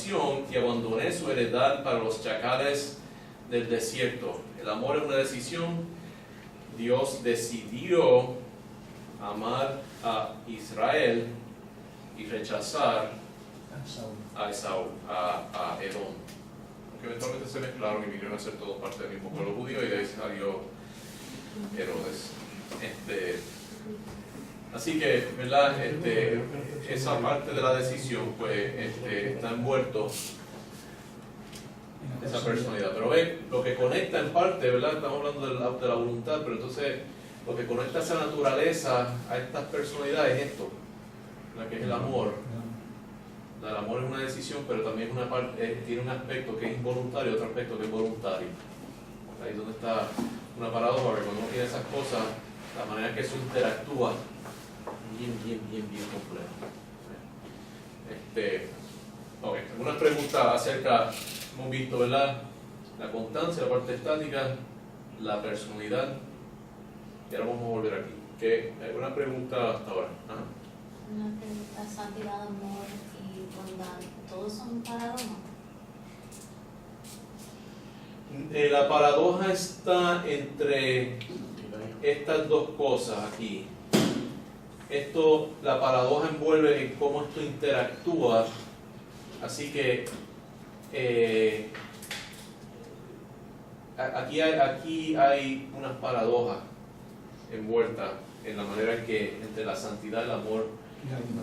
nación y abandoné su heredad para los chacales del desierto. El amor es una decisión. Dios decidió amar a Israel y rechazar a Esaú, a Edom. Aunque eventualmente se mezclaron y vinieron a ser todos parte del mismo pueblo judío, y de ahí salió Herodes. Así que, ¿verdad? Esa parte de la decisión pues, está envuelto esa personalidad. Pero ven, lo que conecta en parte, ¿verdad? Estamos hablando de la voluntad, pero entonces lo que conecta esa naturaleza a estas personalidades es esto, la que es el amor. El amor es una decisión, pero también una parte, tiene un aspecto que es involuntario y otro aspecto que es voluntario. Ahí es donde está una paradoja, porque cuando uno tiene esas cosas, la manera que eso interactúa, bien compleja. Okay. Algunas preguntas acerca, hemos visto, ¿verdad? La constancia, la parte estática, la personalidad, y ahora vamos a volver aquí. ¿Alguna pregunta hasta ahora? Ajá. Una pregunta: santidad, amor y bondad, ¿todos son paradojas? La paradoja está entre estas dos cosas aquí. La paradoja envuelve en cómo esto interactúa, así que aquí hay unas paradojas envueltas en la manera en que entre la santidad, el amor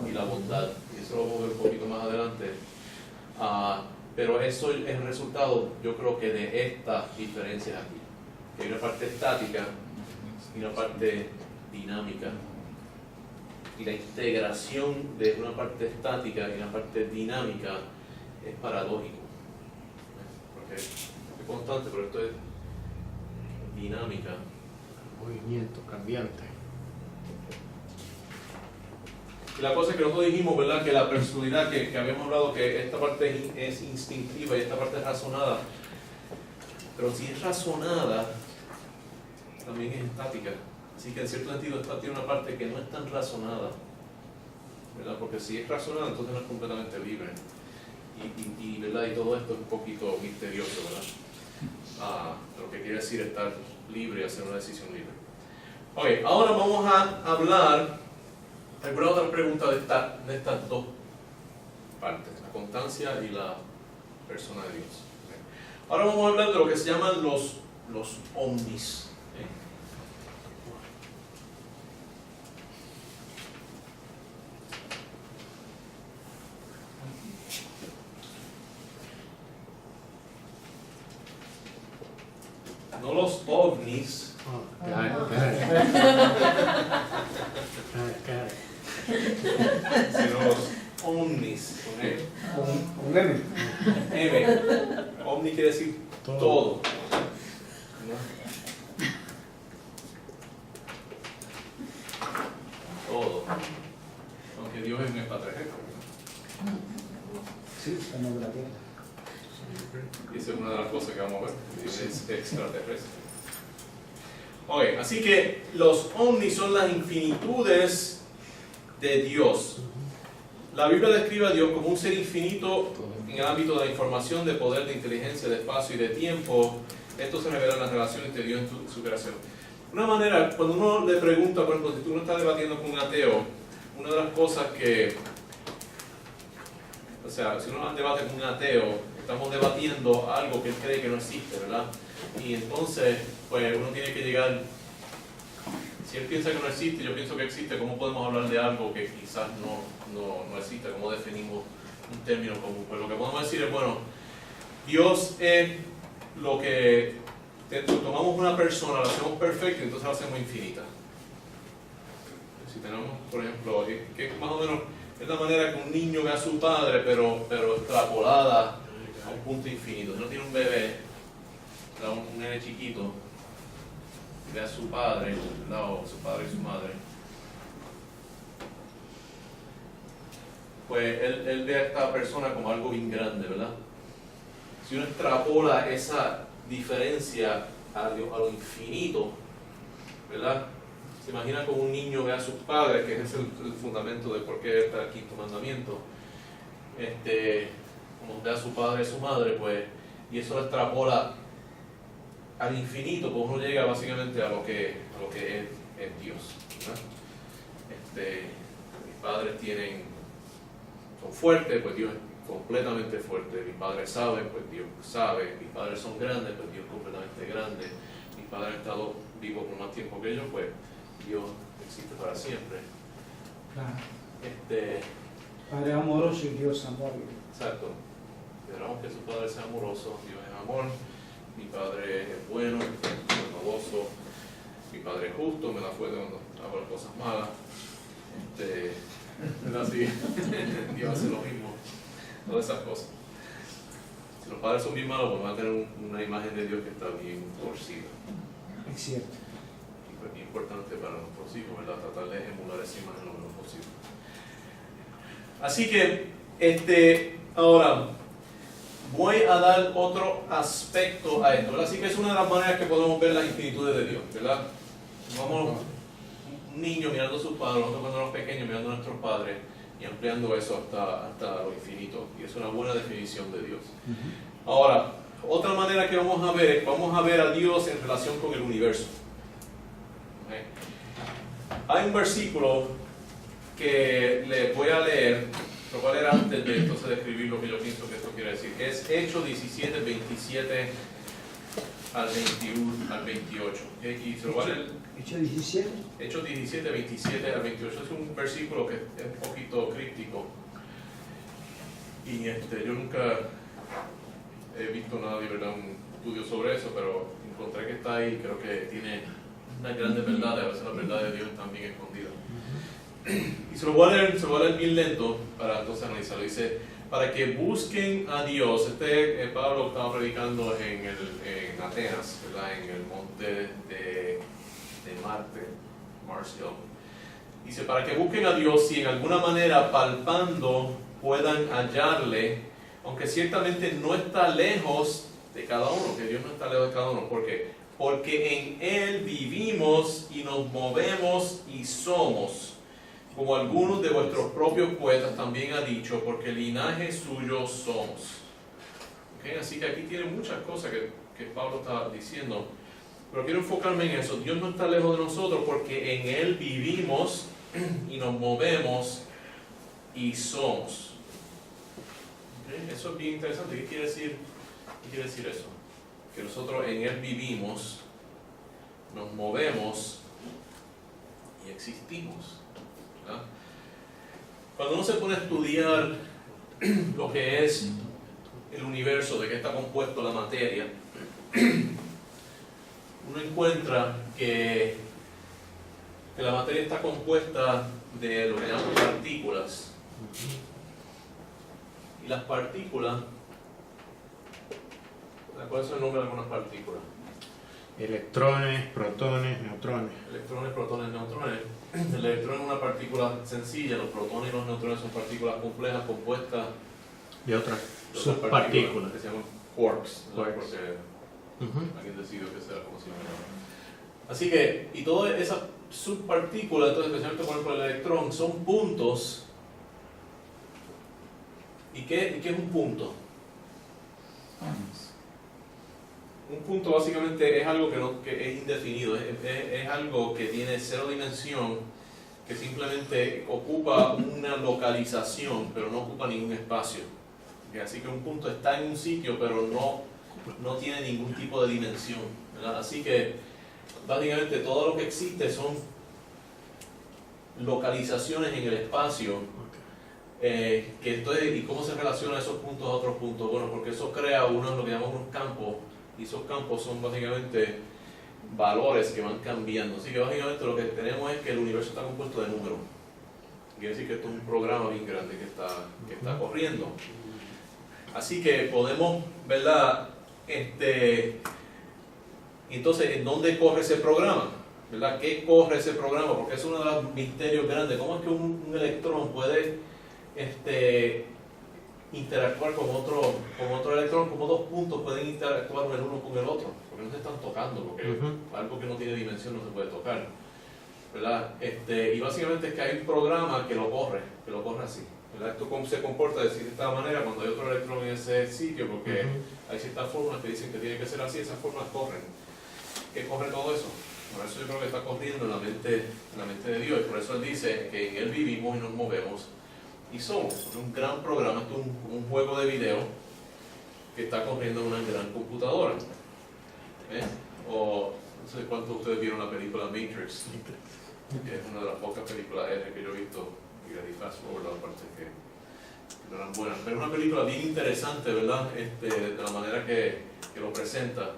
y la bondad, y eso lo vamos a ver un poquito más adelante, pero eso es el resultado, yo creo que de estas diferencias aquí, que hay una parte estática y una parte dinámica, y la integración de una parte estática y una parte dinámica es paradójico, porque es constante, pero esto es dinámica. Movimiento cambiante. Y la cosa que nosotros dijimos, ¿verdad? Que la personalidad que habíamos hablado, que esta parte es instintiva y esta parte es razonada, pero si es razonada, también es estática. Así que en cierto sentido esta tiene una parte que no es tan razonada, ¿verdad? Porque si es razonada, entonces no es completamente libre. ¿Verdad? Y todo esto es un poquito misterioso, ¿verdad? Lo que quiere decir estar libre y hacer una decisión libre. Ok, ahora vamos a hablar alguna otra pregunta de estas dos partes, la constancia y la persona de Dios. Okay. Ahora vamos a hablar de lo que se llaman los omnis. No los ovnis, sino los omnis. Un M. M. Omni quiere decir todo. Todo. Aunque Dios es un extraterrestre. Sí, estamos de la tierra. Y esa es una de las cosas que vamos a ver. Dios es extraterrestre. Ok, así que los omnis son las infinitudes de Dios. La Biblia describe a Dios como un ser infinito en el ámbito de la información, de poder, de inteligencia, de espacio y de tiempo. Esto se revela en la relación entre Dios y su creación. Una manera, cuando uno le pregunta, por ejemplo, si tú no estás debatiendo con un ateo, una de las cosas que, o sea, si uno debate con un ateo, estamos debatiendo algo que él cree que no existe, ¿verdad? Y entonces, pues uno tiene que llegar, si él piensa que no existe, yo pienso que existe, ¿cómo podemos hablar de algo que quizás no existe? ¿Cómo definimos un término común? Pues lo que podemos decir es, bueno, Dios es lo que tomamos una persona, la hacemos perfecta y entonces la hacemos infinita. Si tenemos, por ejemplo, que más o menos es la manera que un niño ve a su padre, pero extrapolada a un punto infinito. Si uno tiene un bebé, un nene chiquito, ve a su padre, o su padre y su madre, pues él ve a esta persona como algo bien grande, ¿verdad? Si uno extrapola esa diferencia a lo infinito, ¿verdad? Se imagina como un niño ve a sus padres, que es el fundamento de por qué está el quinto mandamiento. como ve a su padre y a su madre, pues, y eso lo extrapola al infinito, pues uno llega básicamente a lo que es Dios, ¿verdad? Mis padres son fuertes, pues Dios es completamente fuerte. Mis padres saben, pues Dios sabe. Mis padres son grandes, pues Dios es completamente grande. Mis padres han estado vivos por más tiempo que ellos, pues Dios existe para siempre. Claro. Padre amoroso y Dios amor. Exacto. Esperamos que su Padre sea amoroso, Dios es amor. Mi Padre es bueno, es bondadoso. Mi Padre es justo, me da fuerte cuando hago las cosas malas. ¿Verdad? Sí. Dios hace lo mismo. Todas esas cosas. Si los padres son bien malos, pues van a tener una imagen de Dios que está bien torcida. Es cierto. Y pues es importante para nuestros hijos, ¿verdad? Tratar de emular esa imagen lo menos posible. Así que, ahora, voy a dar otro aspecto a esto, ¿verdad? Así que es una de las maneras que podemos ver las infinitudes de Dios, ¿verdad? Vamos, un niño mirando a sus padres, nosotros cuando éramos pequeños mirando a nuestros padres y ampliando eso hasta lo infinito. Y es una buena definición de Dios. Ahora, otra manera que vamos a ver a Dios en relación con el universo. ¿Okay? Hay un versículo que le voy a leer, lo voy a leer antes de entonces describir lo que yo pienso que esto quiere decir. Es Hechos 17, 27 al 21, al 28. ¿Okay? Y se lo voy a leer. Hechos 17. Hechos 17, 27 al 28. Es un versículo que es un poquito críptico. Y yo nunca he visto nada de verdad, un estudio sobre eso, pero encontré que está ahí. Creo que tiene unas grandes verdades, a veces la verdad de Dios están bien escondidas. Y se lo voy a leer bien lento para entonces analizarlo. Dice, para que busquen a Dios. Pablo estaba predicando en Atenas, ¿verdad? En el monte de Marte, Mars Hill. Dice, para que busquen a Dios y en alguna manera palpando puedan hallarle, aunque ciertamente no está lejos de cada uno, que Dios no está lejos de cada uno. ¿Por qué? Porque en Él vivimos y nos movemos y somos, como algunos de vuestros propios poetas también ha dicho, porque linaje suyo somos. ¿Okay? Así que aquí tiene muchas cosas que Pablo está diciendo, pero quiero enfocarme en eso. Dios no está lejos de nosotros porque en Él vivimos y nos movemos y somos. ¿Okay? Eso es bien interesante. ¿Qué quiere decir eso? Que nosotros en Él vivimos, nos movemos y existimos. ¿Verdad? Cuando uno se pone a estudiar lo que es el universo, de qué está compuesto la materia, uno encuentra que la materia está compuesta de lo que llamamos partículas. Y las partículas, ¿cuál es el nombre de algunas partículas? Electrones, protones, neutrones. Electrones, protones, neutrones. El electrón es una partícula sencilla, los protones y los neutrones son partículas complejas compuestas de otras de subpartículas que se llaman quarks, ¿no? Quarks. Porque alguien decidió que sea como se llama. Así que, y todas esas subpartículas, entonces especialmente por ejemplo el electrón, son puntos. ¿Y qué es un punto? Un punto básicamente es algo que es indefinido, es algo que tiene cero dimensión, que simplemente ocupa una localización, pero no ocupa ningún espacio. Así que un punto está en un sitio, pero no tiene ningún tipo de dimensión, ¿verdad? Así que básicamente todo lo que existe son localizaciones en el espacio. ¿Y cómo se relacionan esos puntos a otros puntos? Bueno, porque eso crea lo que llamamos unos campos. Y esos campos son básicamente valores que van cambiando. Así que básicamente lo que tenemos es que el universo está compuesto de números. Quiere decir que esto es un programa bien grande que está corriendo. Así que podemos, ¿verdad? Entonces, ¿en dónde corre ese programa? ¿Verdad? ¿Qué corre ese programa? Porque es uno de los misterios grandes. ¿Cómo es que un electrón puede interactuar con otro electrón? Como dos puntos pueden interactuar el uno con el otro, porque no se están tocando, porque algo que no tiene dimensión no se puede tocar, ¿verdad? Y básicamente es que hay un programa que lo corre así. ¿verdad? Esto cómo se comporta de cierta manera cuando hay otro electrón en ese sitio, porque hay ciertas fórmulas que dicen que tiene que ser así, esas fórmulas corren. ¿Qué corre todo eso? Por eso yo creo que está corriendo en la mente de Dios, y por eso Él dice que en Él vivimos y nos movemos y somos. Es un gran programa, esto es un juego de video que está corriendo en una gran computadora. O no sé cuántos de ustedes vieron la película Matrix, que es una de las pocas películas R que yo he visto, y le di fast forward a la parte que no eran buenas, pero es una película bien interesante, ¿verdad? De la manera que lo presenta.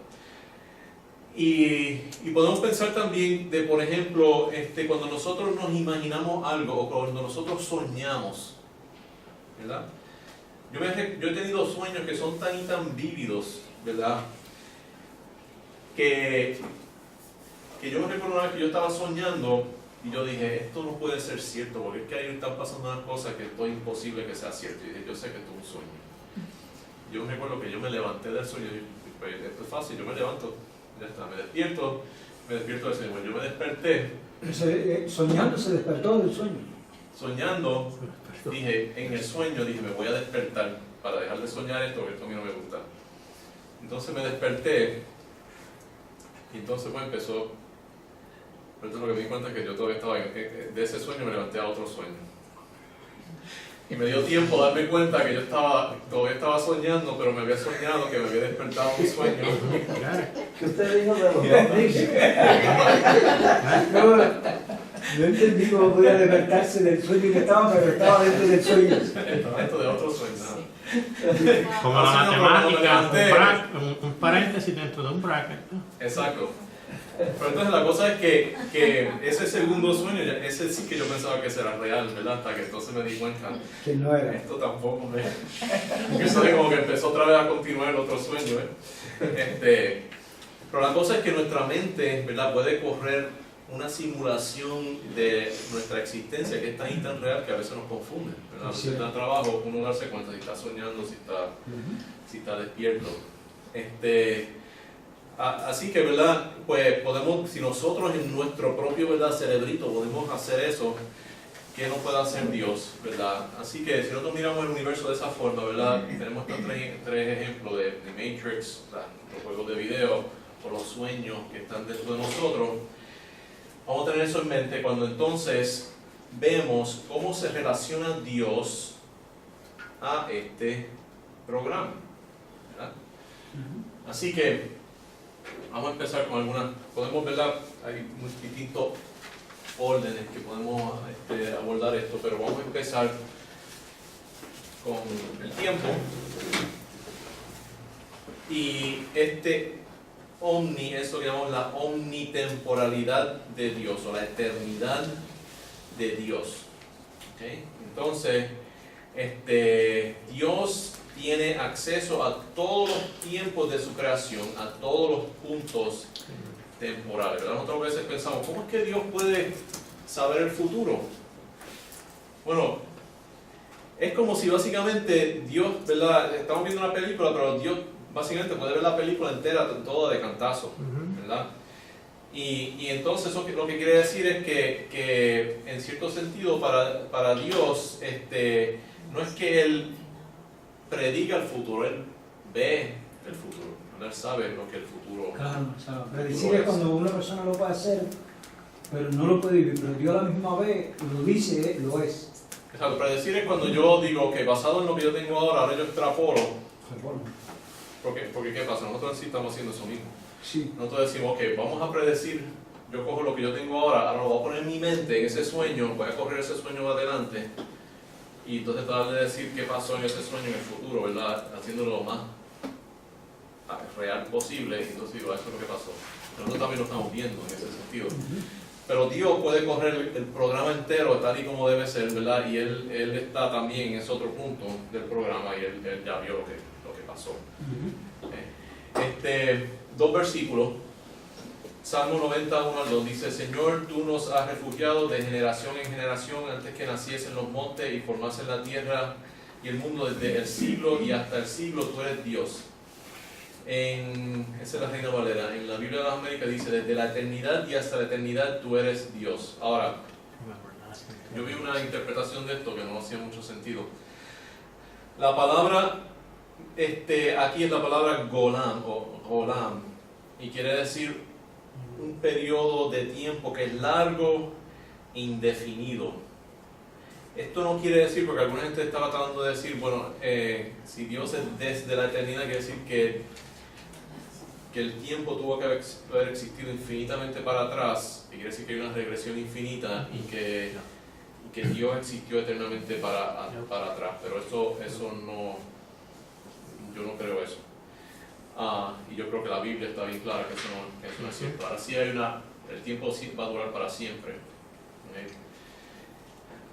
Y podemos pensar también de, por ejemplo, cuando nosotros nos imaginamos algo o cuando nosotros soñamos, ¿verdad? Yo he tenido sueños que son tan y tan vívidos, ¿verdad? Que yo me recuerdo una vez que yo estaba soñando y yo dije, esto no puede ser cierto, porque es que ahí están pasando unas cosas que esto es imposible que sea cierto. Y dije, yo sé que esto es un sueño. Yo me recuerdo que yo me levanté del sueño y dije, pues esto es fácil, yo me levanto, ya está, me despierto del sueño. Bueno, yo me desperté. Soñando se despertó del sueño. Soñando, dije, en el sueño dije, me voy a despertar para dejar de soñar esto, porque esto a mí no me gusta. Entonces me desperté y entonces pues empezó. Pero entonces lo que me di cuenta es que yo todavía estaba de ese sueño, me levanté a otro sueño. Y me dio tiempo a darme cuenta que yo todavía estaba soñando, pero me había soñado que me había despertado un sueño. ¿Qué usted dijo de los Matrix? No entendí cómo podía despertarse del sueño que estaba, pero estaba dentro del sueño. Estaba dentro de otro sueño. Como la matemática, un paréntesis dentro de un bracket. Exacto. Pero entonces la cosa es que ese segundo sueño, ese sí que yo pensaba que ese era real, ¿verdad? Hasta que entonces me di cuenta Que no era. esto tampoco me... Entonces como que empezó otra vez a continuar el otro sueño, pero la cosa es que nuestra mente, ¿verdad? Puede correr una simulación de nuestra existencia que es tan y tan real que a veces nos confunde, ¿verdad? A veces da trabajo uno darse cuenta si está soñando, si está despierto. Así que, ¿verdad? Pues podemos, si nosotros en nuestro propio, ¿verdad?, cerebrito podemos hacer eso, ¿qué no puede hacer Dios, ¿verdad? Así que si nosotros miramos el universo de esa forma, ¿verdad? Tenemos estos tres ejemplos de Matrix, los juegos de video, o los sueños que están dentro de nosotros. Vamos a tener eso en mente cuando entonces vemos cómo se relaciona Dios a este programa, ¿verdad? Así que vamos a empezar con algunas, podemos verla, hay distintos órdenes que podemos abordar esto, pero vamos a empezar con el tiempo. Y omni, eso que llamamos la omnitemporalidad de Dios, o la eternidad de Dios. ¿Okay? Entonces, Dios tiene acceso a todos los tiempos de su creación, a todos los puntos temporales, ¿verdad? Nosotros a veces pensamos, ¿cómo es que Dios puede saber el futuro? Bueno, es como si básicamente Dios, ¿verdad? Estamos viendo una película, pero Dios básicamente puede ver la película entera, toda de cantazo, ¿verdad? Y entonces eso lo que quiere decir es que en cierto sentido para Dios no es que Él prediga el futuro, Él ve el futuro, Él sabe lo que el futuro. Claro, o sea, predecir es cuando una persona lo puede hacer, pero no lo puede vivir, pero Dios a la misma vez lo dice, lo es. Exacto, predecir es cuando yo digo que basado en lo que yo tengo ahora yo extrapolo. Porque ¿qué pasa? Nosotros sí estamos haciendo eso mismo. Sí. Nosotros decimos, ok, vamos a predecir, yo cojo lo que yo tengo ahora lo voy a poner en mi mente, en ese sueño, voy a correr ese sueño adelante, y entonces tratar de decir qué pasó en ese sueño en el futuro, ¿verdad? Haciéndolo lo más real posible, y entonces digo, eso es lo que pasó. Pero nosotros también lo estamos viendo en ese sentido. Pero Dios puede correr el programa entero tal y como debe ser, ¿verdad? Y Él está también en ese otro punto del programa y Él ya vio lo que pasó. Dos versículos. Salmo 91 al 2 dice: Señor, tú nos has refugiado de generación en generación antes que naciesen los montes y formasen la tierra y el mundo, desde el siglo y hasta el siglo tú eres Dios. Esa es la Reina Valera. En la Biblia de las Américas dice: desde la eternidad y hasta la eternidad tú eres Dios. Ahora, Yo vi una interpretación de esto que no hacía mucho sentido. La palabra, aquí es la palabra golam, o golam, y quiere decir un periodo de tiempo que es largo, indefinido. Esto no quiere decir, porque alguna gente estaba tratando de decir, bueno, si Dios es desde la eternidad, quiere decir que el tiempo tuvo que haber existido infinitamente para atrás, y quiere decir que hay una regresión infinita y que Dios existió eternamente para atrás, pero eso no, yo no creo eso. Y yo creo que la Biblia está bien clara que eso no es cierto. Ahora sí el tiempo sí va a durar para siempre.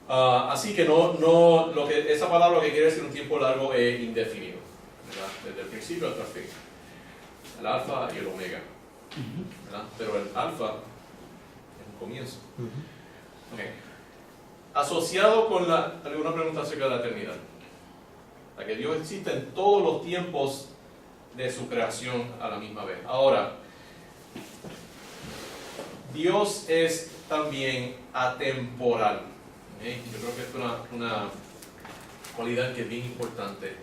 Así que esa palabra lo que quiere decir un tiempo largo es indefinido, ¿verdad? Desde el principio hasta el fin. El alfa y el omega, ¿verdad? Pero el alfa es un comienzo. Okay. Asociado con alguna pregunta acerca de la eternidad. La que Dios existe en todos los tiempos de su creación a la misma vez. Ahora, Dios es también atemporal. Yo creo que esto es una cualidad que es bien importante.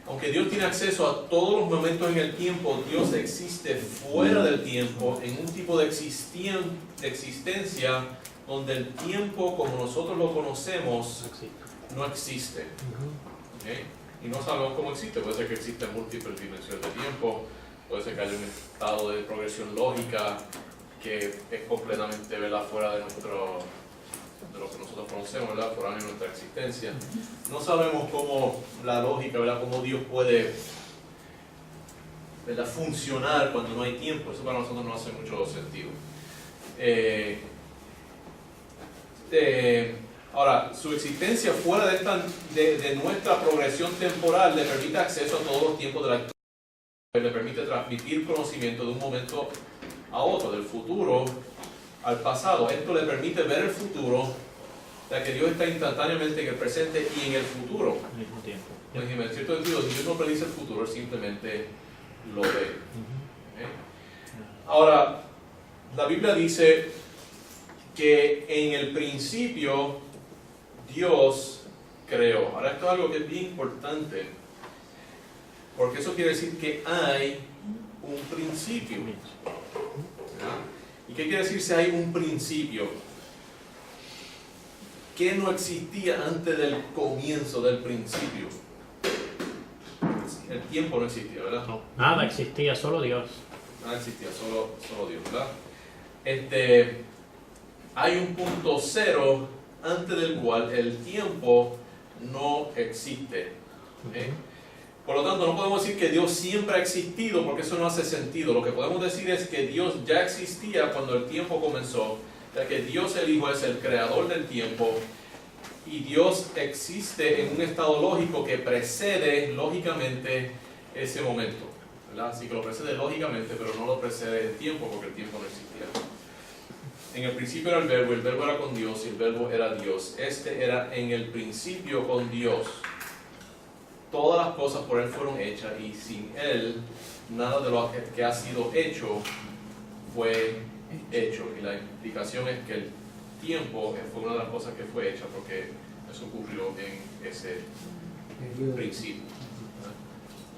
Aunque Dios tiene acceso a todos los momentos en el tiempo, Dios existe fuera del tiempo, en un tipo de existencia donde el tiempo como nosotros lo conocemos no existe. ¿Okay? Y no sabemos cómo existe. Puede ser que exista múltiples dimensiones de tiempo, puede ser que haya un estado de progresión lógica que es completamente, ¿verdad?, fuera de lo que nosotros conocemos, ¿verdad?, fuera de nuestra existencia. No sabemos cómo la lógica, ¿verdad?, cómo Dios puede, ¿verdad?, funcionar cuando no hay tiempo. Eso para nosotros no hace mucho sentido. Ahora, su existencia fuera de nuestra progresión temporal le permite acceso a todos los tiempos de la historia, le permite transmitir conocimiento de un momento a otro, del futuro al pasado. Esto le permite ver el futuro, ya que Dios está instantáneamente en el presente y en el futuro Al mismo tiempo. En cierto sentido, Dios no predice el futuro, Él simplemente lo ve. ¿Okay? Ahora, la Biblia dice que en el principio Dios creó. Ahora, esto es algo que es bien importante, porque eso quiere decir que hay un principio. ¿Verdad? ¿Y qué quiere decir si hay un principio? ¿Qué no existía antes del comienzo, del principio? El tiempo no existía, ¿verdad? No, nada existía, solo Dios. Nada existía, solo Dios, ¿verdad? Hay un punto cero antes del cual el tiempo no existe. Por lo tanto, no podemos decir que Dios siempre ha existido, porque eso no hace sentido. Lo que podemos decir es que Dios ya existía cuando el tiempo comenzó, ya que Dios el Hijo es el creador del tiempo, y Dios existe en un estado lógico que precede lógicamente ese momento, ¿verdad? Así que lo precede lógicamente, pero no lo precede el tiempo, porque el tiempo no existía. En el principio era el verbo era con Dios y el verbo era Dios. Este era en el principio con Dios. Todas las cosas por Él fueron hechas y sin Él nada de lo que ha sido hecho fue hecho. Y la implicación es que el tiempo fue una de las cosas que fue hecha porque eso ocurrió en ese principio.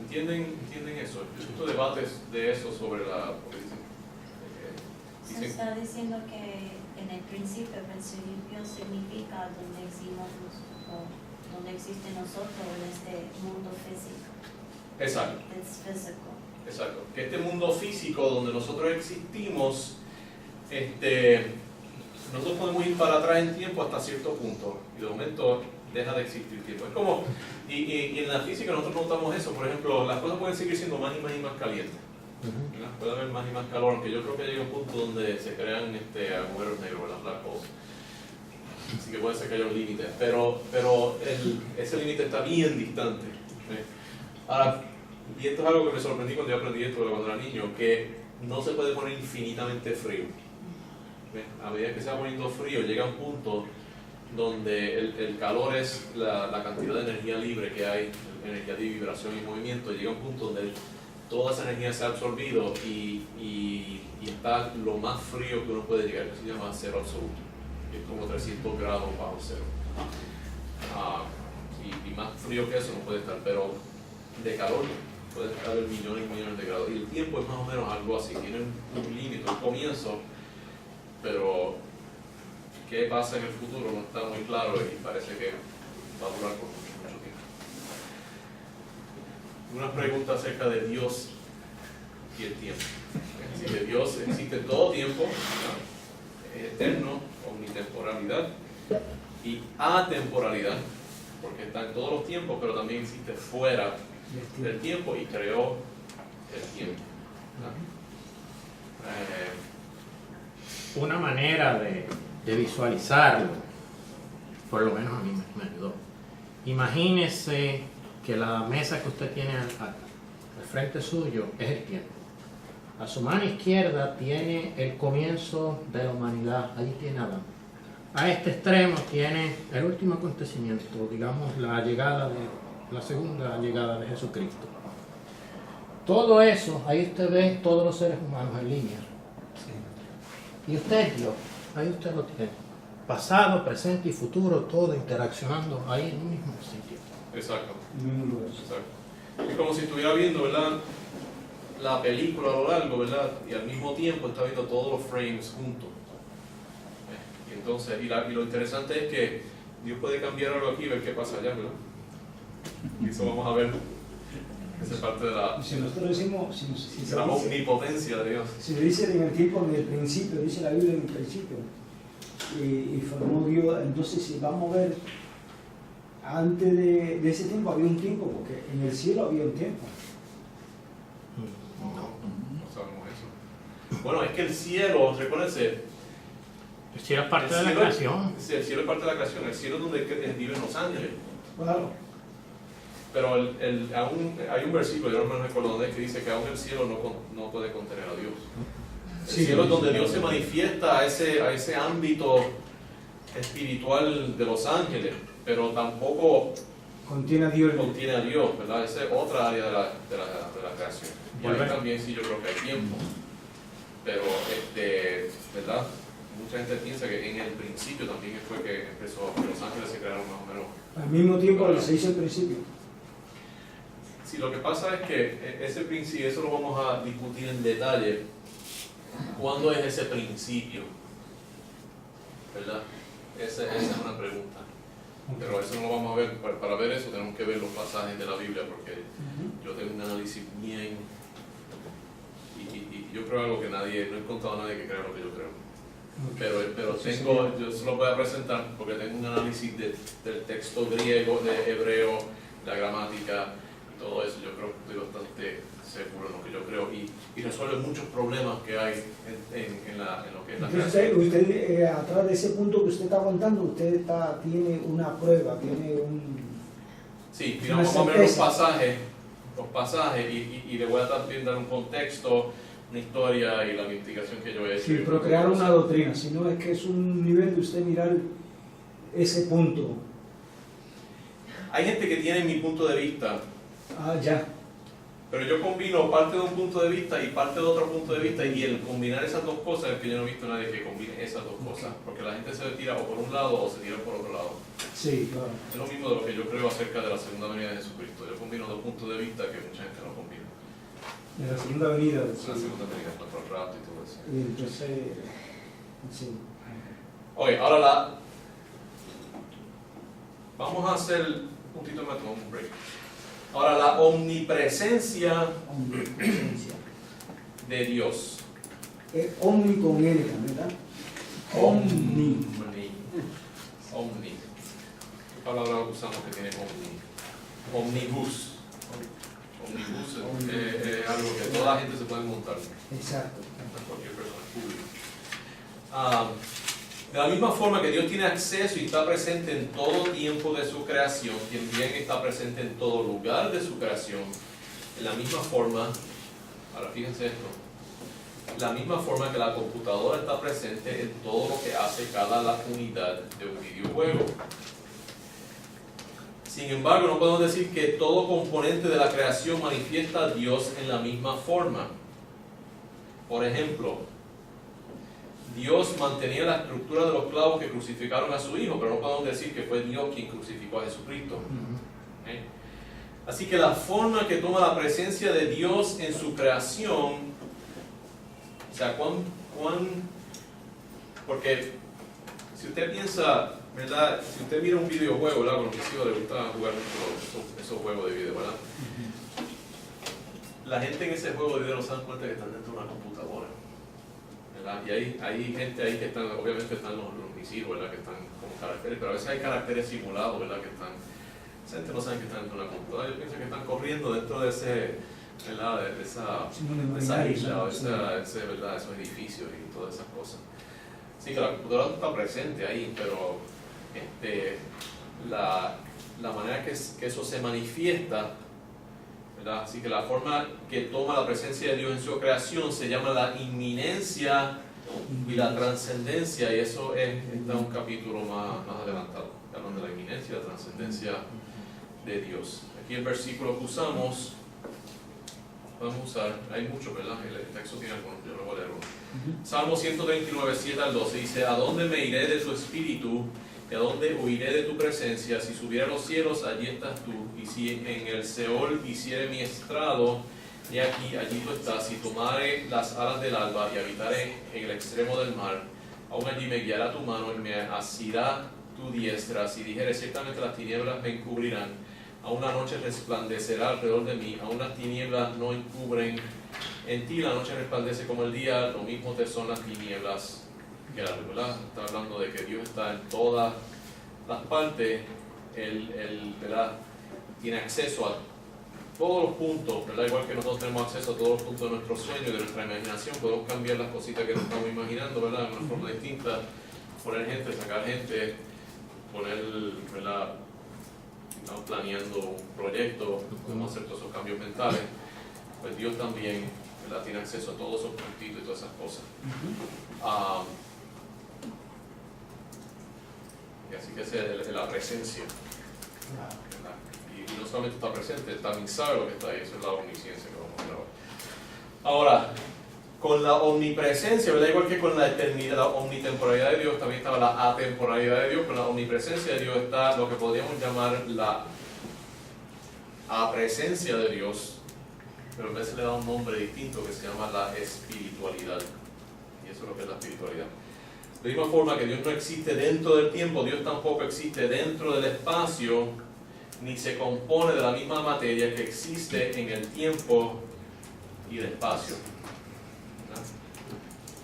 ¿Entienden eso? Yo he visto debates de eso sobre Se está diciendo que en el principio significa donde existe nosotros en este mundo físico. Exacto. It's physical. Exacto. Que este mundo físico donde nosotros existimos, nosotros podemos ir para atrás en tiempo hasta cierto punto y de momento deja de existir tiempo. Es como, y en la física nosotros notamos eso. Por ejemplo, las cosas pueden seguir siendo más y más y más calientes. ¿Verdad? Puede haber más y más calor, aunque yo creo que llega un punto donde se crean agujeros negros, las black holes. Así que puede ser que haya un límite, pero ese límite está bien distante. Ahora, y esto es algo que me sorprendí cuando yo aprendí esto cuando era niño, que no se puede poner infinitamente frío. A medida que se va poniendo frío, llega un punto donde el calor es la cantidad de energía libre que hay, energía de vibración y movimiento, llega un punto donde toda esa energía se ha absorbido y está lo más frío que uno puede llegar, que se llama cero absoluto. que es como 300 grados bajo cero. Y más frío que eso no puede estar, pero de calor puede estar millones y millones de grados. Y el tiempo es más o menos algo así, tiene un límite, un comienzo, pero qué pasa en el futuro no está muy claro y parece que va a durar por mucho tiempo. Una pregunta acerca de Dios y el tiempo. Es decir, Dios existe en todo tiempo, ¿no? Es eterno, omnitemporalidad y atemporalidad, porque está en todos los tiempos, pero también existe fuera del tiempo y creó el tiempo, ¿no? Una manera de visualizarlo, por lo menos a mí me ayudó. Imagínese que la mesa que usted tiene al frente suyo es el tiempo. A su mano izquierda tiene el comienzo de la humanidad, allí tiene Adán. A este extremo tiene el último acontecimiento, digamos la segunda llegada de Jesucristo. Todo eso, ahí usted ve todos los seres humanos en línea. Y usted es Dios, ahí usted lo tiene. Pasado, presente y futuro, todo interaccionando ahí en un mismo sitio. Exacto. Exacto. Es como si estuviera viendo, ¿verdad?, la película a lo largo, ¿verdad?, y al mismo tiempo está viendo todos los frames juntos. Y entonces, y lo interesante es que Dios puede cambiar algo aquí y ver qué pasa allá, ¿verdad? Y eso vamos a ver. Esa es parte de la, si nosotros decimos, de la omnipotencia de Dios. Si le dice en el tiempo del principio, dice la Biblia en el principio, y formó Dios, entonces si vamos a ver, antes de ese tiempo había un tiempo, porque en el cielo había un tiempo. No sabemos eso. Bueno, es que el cielo, recuérdense, El cielo es parte de la creación. Sí, el cielo es parte de la creación, el cielo es donde viven los ángeles. Claro. Pero aún hay un versículo, yo no me recuerdo dónde es, que dice que aún el cielo no puede contener a Dios. El cielo es donde Dios se manifiesta a ese ámbito espiritual de los ángeles, pero tampoco contiene a Dios, ¿verdad? Esa es otra área de la creación. Y ahí también sí yo creo que hay tiempo. Pero, ¿verdad? Mucha gente piensa que en el principio también fue que empezó, que los ángeles se crearon más o menos. Al mismo tiempo que se hizo el principio. Sí, lo que pasa es que ese principio, eso lo vamos a discutir en detalle. ¿Cuándo es ese principio? ¿Verdad? Esa es una pregunta. Pero eso no lo vamos a ver. Para ver eso tenemos que ver los pasajes de la Biblia, porque yo tengo un análisis bien... Y yo creo algo que no he encontrado a nadie que crea lo que yo creo. Pero yo se lo voy a presentar porque tengo un análisis del texto griego, de hebreo, la gramática y todo eso. Yo creo que estoy bastante seguro en lo que yo creo y resuelve muchos problemas que hay en lo que es la creación. Usted atrás de ese punto que usted está aguantando, usted tiene una prueba, tiene un... Sí, vamos a ver los pasajes y le voy a también dar un contexto, una historia y la investigación que yo he hecho. Sí, pero crear una doctrina, si no es que es un nivel de usted mirar ese punto. Hay gente que tiene mi punto de vista. Ya. Pero yo combino parte de un punto de vista y parte de otro punto de vista, y el combinar esas dos cosas es que yo no he visto a nadie que combine esas dos cosas, porque la gente se tira o por un lado o se tira por otro lado. Sí, claro. Es lo mismo de lo que yo creo acerca de la segunda venida de Jesucristo. Yo combino dos puntos de vista que mucha gente no combina. De la segunda venida. La segunda venida, contra el rapto y todo eso. Y entonces, sí. Ok, ahora vamos a hacer un puntito más, tomamos un break. Ahora, la omnipresencia de Dios. Es omni con N también, ¿verdad? Omni. ¿Qué palabra usamos que tiene omni? Omnibus. Omnibus es algo que toda la gente se puede montar. Exacto. Cualquier persona pública. De la misma forma que Dios tiene acceso y está presente en todo tiempo de su creación, también está presente en todo lugar de su creación. En la misma forma, ahora fíjense esto, la misma forma que la computadora está presente en todo lo que hace cada unidad de un videojuego. Sin embargo, no podemos decir que todo componente de la creación manifiesta a Dios en la misma forma. Por ejemplo, Dios mantenía la estructura de los clavos que crucificaron a su Hijo, pero no podemos decir que fue Dios quien crucificó a Jesucristo. ¿Okay? Así que la forma que toma la presencia de Dios en su creación, o sea, porque si usted piensa, ¿verdad? Si usted mira un videojuego, ¿verdad? Con los hijos les gusta jugar esos juegos de video, ¿verdad? La gente en ese juego de video no se dan cuenta que están dentro de una computadora, ¿verdad? Y hay gente ahí que están, obviamente están los misiles, ¿verdad? Que están como caracteres, pero a veces hay caracteres simulados, ¿verdad? Que están, esa gente no sabe que están dentro de una computadora, ellos piensan que están corriendo dentro de ese, ¿verdad? De esa isla, o ¿verdad? Esos edificios y todas esas cosas. Sí, que la computadora está presente ahí, pero la manera que eso se manifiesta, ¿verdad? Así que la forma que toma la presencia de Dios en su creación se llama la inminencia y la trascendencia, y eso está en un capítulo más adelantado, hablando de la inminencia y la trascendencia de Dios. Aquí el versículo que usamos, podemos usar, hay mucho, ¿verdad? El texto tiene algunos, yo lo voy a leer uno. Salmo 139, 7 al 12 dice: ¿A dónde me iré de tu espíritu? ¿Y a dónde huiré de tu presencia? Si subiera a los cielos, allí estás tú. Y si en el Seol hiciere mi estrado, y aquí, allí tú estás. Si tomare las alas del alba y habitare en el extremo del mar, aún allí me guiará tu mano y me asirá tu diestra. Si dijere ciertamente las tinieblas me encubrirán, aún la noche resplandecerá alrededor de mí, aún las tinieblas no encubren. En ti la noche resplandece como el día, lo mismo te son las tinieblas que la luz, ¿verdad? Está hablando de que Dios está en todas las partes, Él ¿verdad? Tiene acceso a todos los puntos, ¿verdad? Igual que nosotros tenemos acceso a todos los puntos de nuestro sueño y de nuestra imaginación, podemos cambiar las cositas que nos estamos imaginando, ¿verdad? De una forma distinta, poner gente, sacar gente, poner, ¿verdad? Estamos planeando un proyecto, podemos hacer todos esos cambios mentales, pues Dios también, ¿verdad? Tiene acceso a todos esos puntitos y todas esas cosas. Y así que esa es la presencia, ¿verdad? Y no solamente está presente, también sabe lo que está ahí, eso es la omnisciencia que vamos a ver ahora. Ahora, con la omnipresencia, ¿verdad? Igual que con la eternidad, la omnitemporalidad de Dios, también estaba la atemporalidad de Dios. Con la omnipresencia de Dios está lo que podríamos llamar la apresencia de Dios, pero a veces le da un nombre distinto que se llama la espiritualidad. Y eso es lo que es la espiritualidad. De la misma forma que Dios no existe dentro del tiempo, Dios tampoco existe dentro del espacio, ni se compone de la misma materia que existe en el tiempo y el espacio. ¿verdad?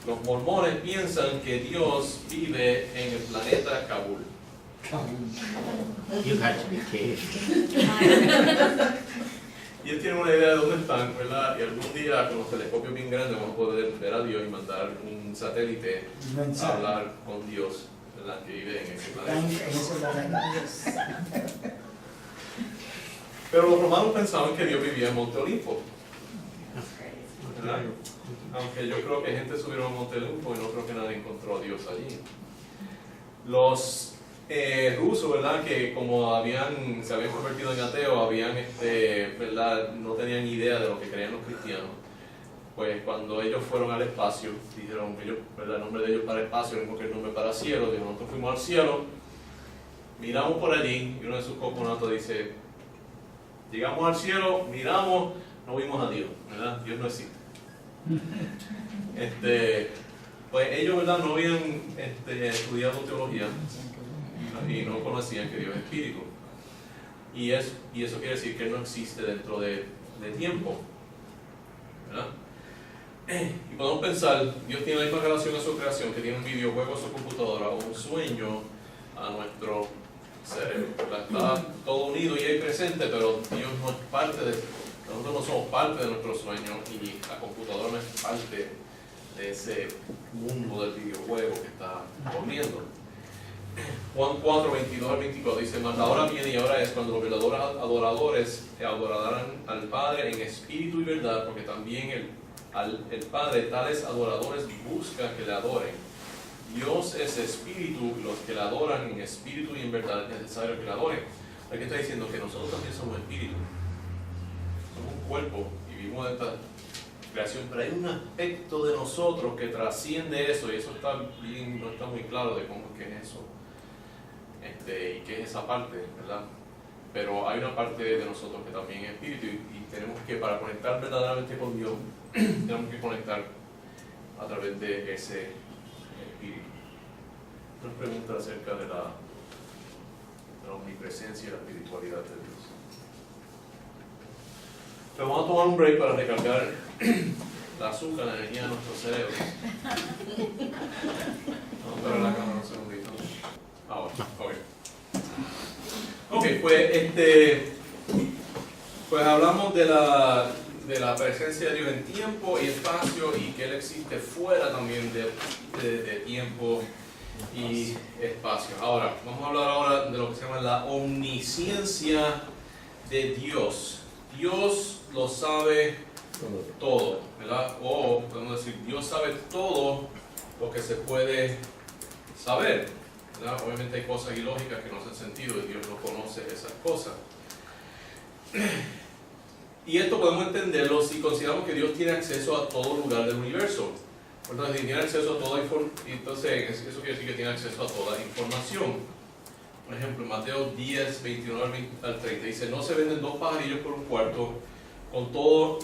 Los mormones piensan que Dios vive en el planeta Kabul. You got to be kidding. Y ellos tienen una idea de dónde están, ¿verdad? Y algún día con los telescopios bien grandes vamos a poder ver a Dios y mandar un satélite a hablar con Dios, ¿verdad? Que vive en ese planeta. Pero los romanos pensaban que Dios vivía en Monte Olimpo, ¿verdad? Aunque yo creo que gente subieron a Monte Olimpo y no creo que nadie encontró a Dios allí. Los rusos, ¿verdad? Que como se habían convertido en ateos, ¿verdad? No tenían idea de lo que creían los cristianos. Pues cuando ellos fueron al espacio, dijeron que ¿verdad? El nombre de ellos para el espacio es el nombre para cielo. Dijeron, nosotros fuimos al cielo, miramos por allí, y uno de sus cosmonautas dice: llegamos al cielo, miramos, no vimos a Dios, ¿verdad? Dios no existe. Pues ellos, ¿verdad? No habían estudiado teología y no conocían que Dios es espíritu. Y eso quiere decir que Él no existe dentro de tiempo, ¿verdad? Y podemos pensar, Dios tiene la misma relación a su creación que tiene un videojuego a su computadora o un sueño a nuestro cerebro. Está todo unido y ahí presente, pero Dios no es parte nosotros no somos parte de nuestro sueño y la computadora no es parte de ese mundo del videojuego que está corriendo. Juan 4, 22 al 24 dice: mas la hora viene y ahora es cuando los verdaderos adoradores adorarán al Padre en espíritu y verdad, porque también el Padre tales adoradores busca que le adoren. Dios es espíritu, y los que le adoran en espíritu y en verdad es necesario que le adoren. Aquí está diciendo que nosotros también somos espíritu, somos un cuerpo y vivimos en esta creación, pero hay un aspecto de nosotros que trasciende eso, y eso no está muy claro de cómo es que es eso, y qué es esa parte, ¿verdad? Pero hay una parte de nosotros que también es espíritu, y tenemos que, para conectar verdaderamente con Dios, tenemos que conectar a través de ese espíritu. Una pregunta acerca de la omnipresencia y la espiritualidad de Dios. Pero vamos a tomar un break para recargar el azúcar, la energía de nuestro cerebro. Vamos a ver la cámara un segundito. Ahora, ok, pues hablamos de la presencia de Dios en tiempo y espacio, y que Él existe fuera también de tiempo y espacio. Ahora, vamos a hablar ahora de lo que se llama la omnisciencia de Dios. Dios lo sabe todo, ¿verdad? O podemos decir, Dios sabe todo lo que se puede saber, ¿verdad? Obviamente hay cosas ilógicas que no hacen sentido y Dios no conoce esas cosas. Y esto podemos entenderlo si consideramos que Dios tiene acceso a todo lugar del universo. Entonces, si tiene acceso a toda información, entonces eso quiere decir que tiene acceso a toda información. Por ejemplo, en Mateo 10, 29 al 30 dice: no se venden dos pajarillos por un cuarto, con todo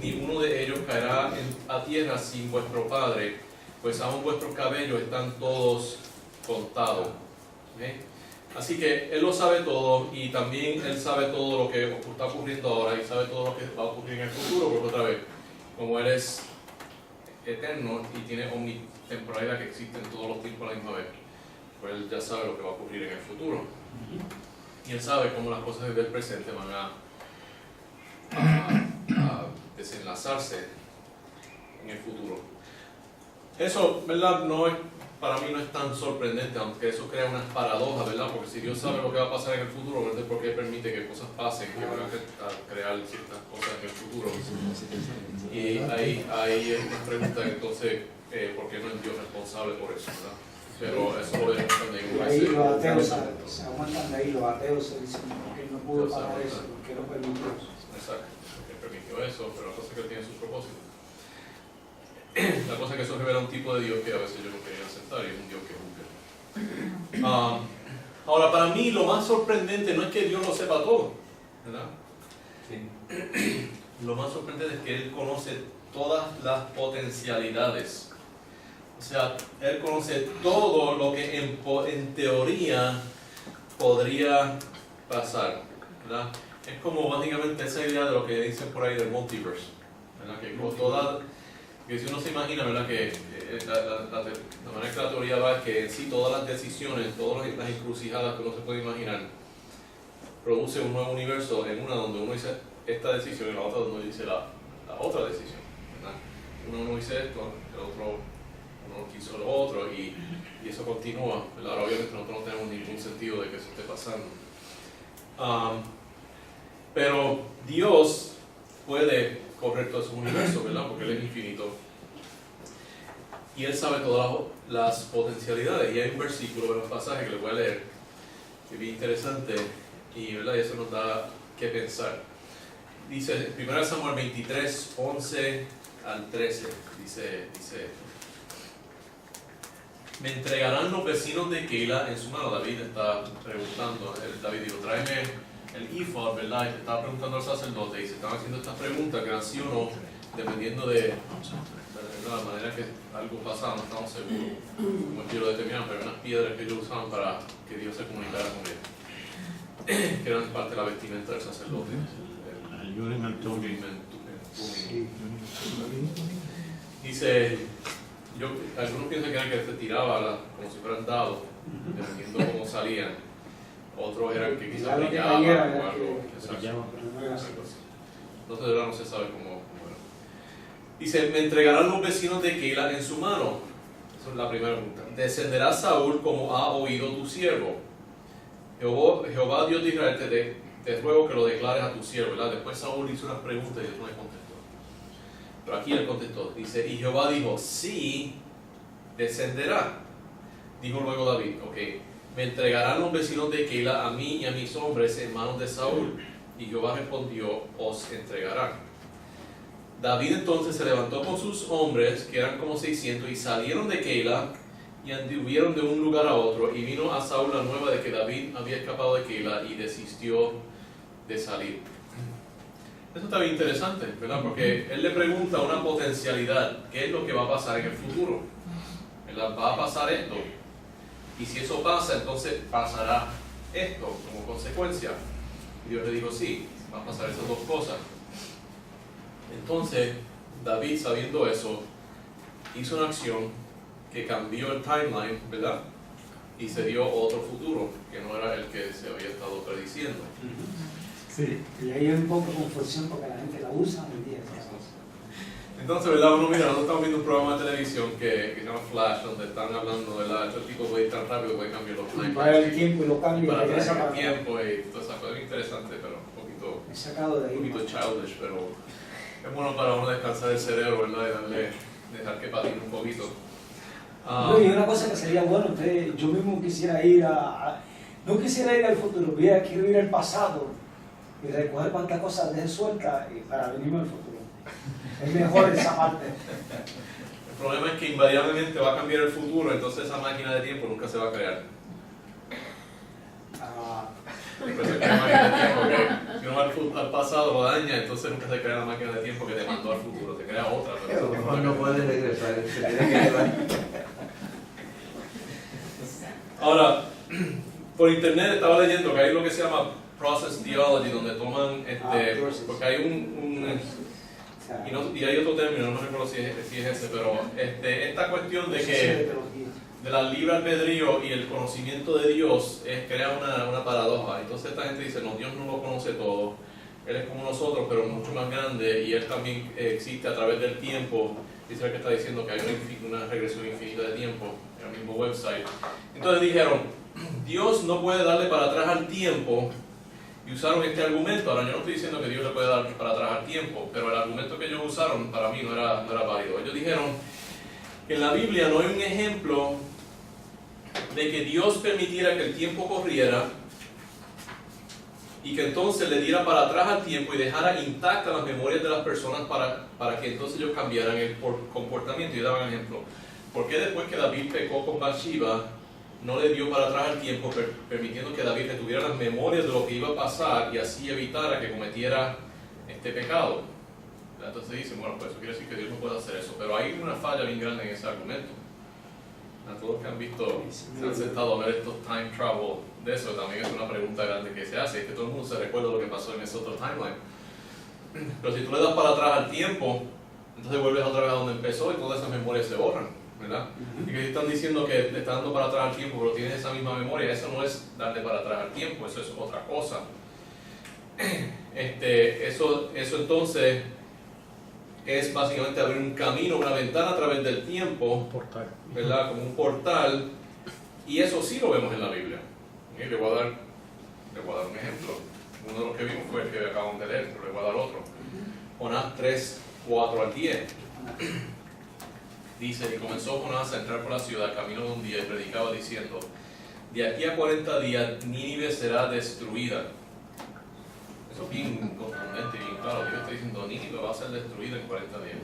ni uno de ellos caerá a tierra sin vuestro Padre, pues aún vuestros cabellos están todos contados. ¿Okay? Así que Él lo sabe todo, y también Él sabe todo lo que está ocurriendo ahora, y sabe todo lo que va a ocurrir en el futuro, porque otra vez, como Él es eterno y tiene omnitemporalidad, que existe en todos los tiempos a la misma vez, pues Él ya sabe lo que va a ocurrir en el futuro. Y Él sabe cómo las cosas del presente van a desenlazarse en el futuro. Eso, ¿verdad? Para mí no es tan sorprendente, aunque eso crea unas paradojas, ¿verdad? Porque si Dios sabe lo que va a pasar en el futuro, ¿verdad? ¿Por qué permite que cosas pasen, que van a crear ciertas cosas en el futuro? Y hay una pregunta, entonces, ¿por qué no es Dios responsable por eso, ¿verdad? Pero eso lo vemos también. Y ahí los ateos se aguantan de ahí, los ateos se dicen que no pudo pagar eso, que lo permitió. Exacto, que permitió eso, pero la cosa es que Él tiene su propósito. La cosa es que eso revela un tipo de Dios que a veces yo no quería aceptar, y es un Dios que juzga. Ahora, para mí lo más sorprendente no es que Dios lo sepa todo, ¿verdad? Sí. Lo más sorprendente es que Él conoce todas las potencialidades. O sea, Él conoce todo lo que en teoría podría pasar, ¿verdad? Es como básicamente esa idea de lo que dicen por ahí del multiverse, ¿verdad? Que si uno se imagina, ¿verdad? Que la manera que la teoría va es que en sí todas las decisiones, todas las encrucijadas que uno se puede imaginar, produce un nuevo universo, en una donde uno dice esta decisión y la otra donde uno dice la otra decisión, ¿verdad? Uno dice esto, el otro uno quiso lo otro, y eso continúa, ¿verdad? Ahora, obviamente nosotros no tenemos ningún sentido de que eso esté pasando. Pero Dios puede correr todo su universo, ¿verdad? Porque Él es infinito. Y Él sabe todas las potencialidades. Y hay un versículo, un pasaje que les voy a leer, que es bien interesante, y, ¿verdad? Y eso nos da que pensar. Dice, 1 Samuel 23, 11 al 13, dice me entregarán los vecinos de Keila en su mano. David está preguntando, David dijo, tráeme el ephod, ¿verdad? Y le estaba preguntando al sacerdote, y se estaban haciendo estas preguntas que eran sí o no, dependiendo de la manera que algo pasaba, no estamos seguros cómo es que lo determinaban, pero eran unas piedras que ellos usaban para que Dios se comunicara con él, que eran parte de la vestimenta del sacerdote. Dice, algunos piensan que eran que se tiraba como si fueran dados, dependiendo de cómo salían. Otros eran que quizás brillaban o algo. Entonces de verdad no se sabe cómo era. Dice, me entregarán los vecinos de Keila en su mano. Esa es la primera pregunta. ¿Descenderá Saúl como ha oído tu siervo? Jehová Dios de Israel, te ruego que lo declares a tu siervo, ¿verdad? Después Saúl hizo unas preguntas y Dios no le contestó. Pero aquí él contestó, dice, y Jehová dijo, sí, descenderá. Dijo luego David, ok, me entregarán los vecinos de Keila a mí y a mis hombres en manos de Saúl. Y Jehová respondió, os entregarán. David entonces se levantó con sus hombres, que eran como 600, y salieron de Keila y anduvieron de un lugar a otro, y vino a Saúl la nueva de que David había escapado de Keila y desistió de salir. Eso está bien interesante, ¿verdad? Porque él le pregunta una potencialidad, ¿qué es lo que va a pasar en el futuro? ¿Verdad? ¿Va a pasar esto? Y si eso pasa, entonces pasará esto como consecuencia. Y Dios le dijo, sí, va a pasar esas dos cosas. Entonces, David, sabiendo eso, hizo una acción que cambió el timeline, ¿verdad? Y se dio otro futuro, que no era el que se había estado prediciendo. Sí. Y ahí hay un poco de confusión porque la gente la usa hoy día. Entonces, ¿verdad? Uno mira, nosotros estamos viendo un programa de televisión que se llama Flash, donde están hablando, ¿verdad? Este tipo puede ir tan rápido que puede cambiar los timelines. Para el tiempo y lo cambia y Para regresa atrás para el tiempo y toda esa cosa. Es interesante, pero He sacado de ahí. un poquito childish, pero es bueno para uno descansar el cerebro, ¿verdad? Y darle, dejar que patine un poquito. No, y una cosa que sería bueno, yo mismo quisiera ir no quisiera ir al futuro, quiero ir al pasado y recoger cuantas cosas dejé sueltas para venirme al futuro. Es mejor esa parte. El problema es que invariablemente va a cambiar el futuro, entonces esa máquina de tiempo nunca se va a crear. Por eso es que la máquina de tiempo, que si uno va al pasado lo daña, entonces nunca se crea la máquina de tiempo que te mandó al futuro, te crea otra. Pero mejor no puedes regresar, se tiene que quedar. Ahora, por internet estaba leyendo que hay lo que se llama Process Theology, donde toman, porque hay y hay otro término, no recuerdo si es ese, pero esta cuestión de que de la libre albedrío y el conocimiento de Dios crea una paradoja. Entonces esta gente dice, no, Dios no lo conoce todo, Él es como nosotros, pero mucho más grande, y Él también existe a través del tiempo. Dice el que está diciendo que hay una regresión infinita de tiempo en el mismo website. Entonces dijeron, Dios no puede darle para atrás al tiempo, y usaron este argumento. Ahora yo no estoy diciendo que Dios le puede dar para atrás al tiempo, pero el argumento que ellos usaron para mí no era válido. Ellos dijeron que en la Biblia no hay un ejemplo de que Dios permitiera que el tiempo corriera y que entonces le diera para atrás al tiempo y dejara intactas las memorias de las personas para que entonces ellos cambiaran el comportamiento. Y daban ejemplo. ¿Por qué después que David pecó con Bathsheba no le dio para atrás al tiempo, permitiendo que David tuviera las memorias de lo que iba a pasar y así evitara que cometiera este pecado? Entonces dicen, bueno, pues eso quiere decir que Dios no puede hacer eso, pero hay una falla bien grande en ese argumento. A todos que han visto, se han sentado a ver estos time travel de eso, también es una pregunta grande que se hace, es que todo el mundo se recuerda lo que pasó en ese otro timeline. Pero si tú le das para atrás al tiempo, entonces vuelves otra vez a donde empezó y todas esas memorias se borran, ¿verdad? Y que están diciendo que le está dando para atrás al tiempo, pero tienes esa misma memoria, eso no es darle para atrás al tiempo, eso es otra cosa. Eso entonces es básicamente abrir un camino, una ventana a través del tiempo, Un portal. ¿verdad? Como un portal, y eso sí lo vemos en la Biblia. Le voy a dar un ejemplo. Uno de los que vimos fue el que acabamos de leer, pero le voy a dar otro. Jonás 3, 4 al 10. Dice, y comenzó Jonás a entrar por la ciudad camino de un día y predicaba diciendo, de aquí a 40 días Nínive será destruida. Eso es bien contundente, bien claro. Dios está diciendo, Nínive va a ser destruida en 40 días.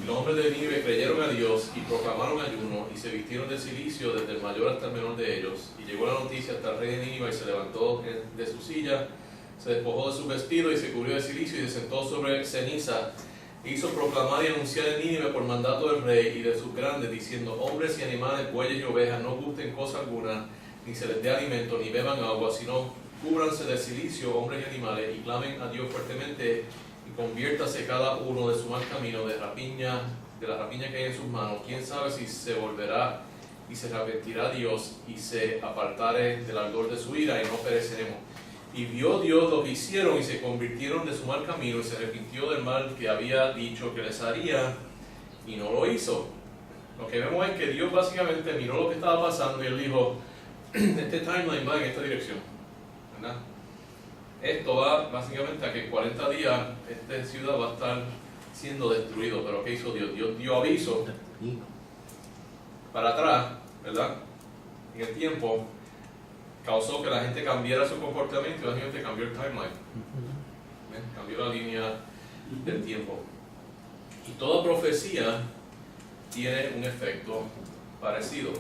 Y los hombres de Nínive creyeron a Dios y proclamaron ayuno y se vistieron de cilicio desde el mayor hasta el menor de ellos. Y llegó la noticia hasta el rey de Nínive y se levantó de su silla, se despojó de su vestido y se cubrió de cilicio y se sentó sobre ceniza. E hizo proclamar y anunciar en Nínive por mandato del rey y de sus grandes, diciendo, hombres y animales, bueyes y ovejas, no gusten cosa alguna, ni se les dé alimento, ni beban agua, sino cúbranse de cilicio, hombres y animales, y clamen a Dios fuertemente, y conviértase cada uno de su mal camino, de la rapiña que hay en sus manos. Quién sabe si se volverá y se arrepentirá Dios y se apartare del ardor de su ira, y no pereceremos. Y vio Dios lo que hicieron y se convirtieron de su mal camino y se arrepintió del mal que había dicho que les haría y no lo hizo. Lo que vemos es que Dios básicamente miró lo que estaba pasando y él dijo, este timeline va en esta dirección, ¿verdad? Esto va básicamente a que en 40 días esta ciudad va a estar siendo destruido. Pero ¿qué hizo Dios? Dios dio aviso para atrás, ¿verdad? En el tiempo causó que la gente cambiara su comportamiento y la gente cambió el timeline. ¿Ven? Cambió la línea del tiempo. Y toda profecía tiene un efecto parecido.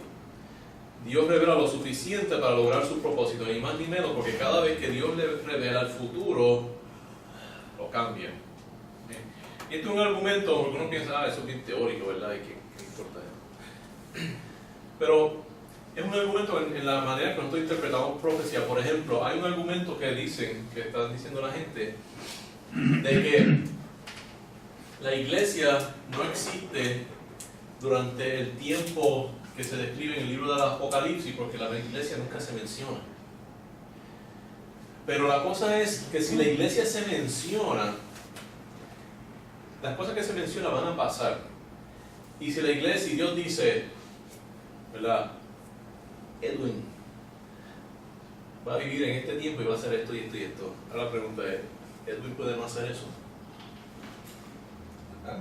Dios revela lo suficiente para lograr su propósito, ni más ni menos, porque cada vez que Dios le revela el futuro, lo cambia. Y este es un argumento, porque uno piensa, eso es bien teórico, ¿verdad? ¿Y qué importa eso? Pero es un argumento en la manera que nosotros interpretamos profecía. Por ejemplo, hay un argumento que están diciendo la gente, de que la iglesia no existe durante el tiempo que se describe en el libro del Apocalipsis, porque la iglesia nunca se menciona. Pero la cosa es que si la iglesia se menciona, las cosas que se mencionan van a pasar. Y si la iglesia y Dios dice, ¿verdad? Edwin va a vivir en este tiempo y va a hacer esto y esto y esto. Ahora la pregunta es, ¿Edwin puede no hacer eso? ¿No?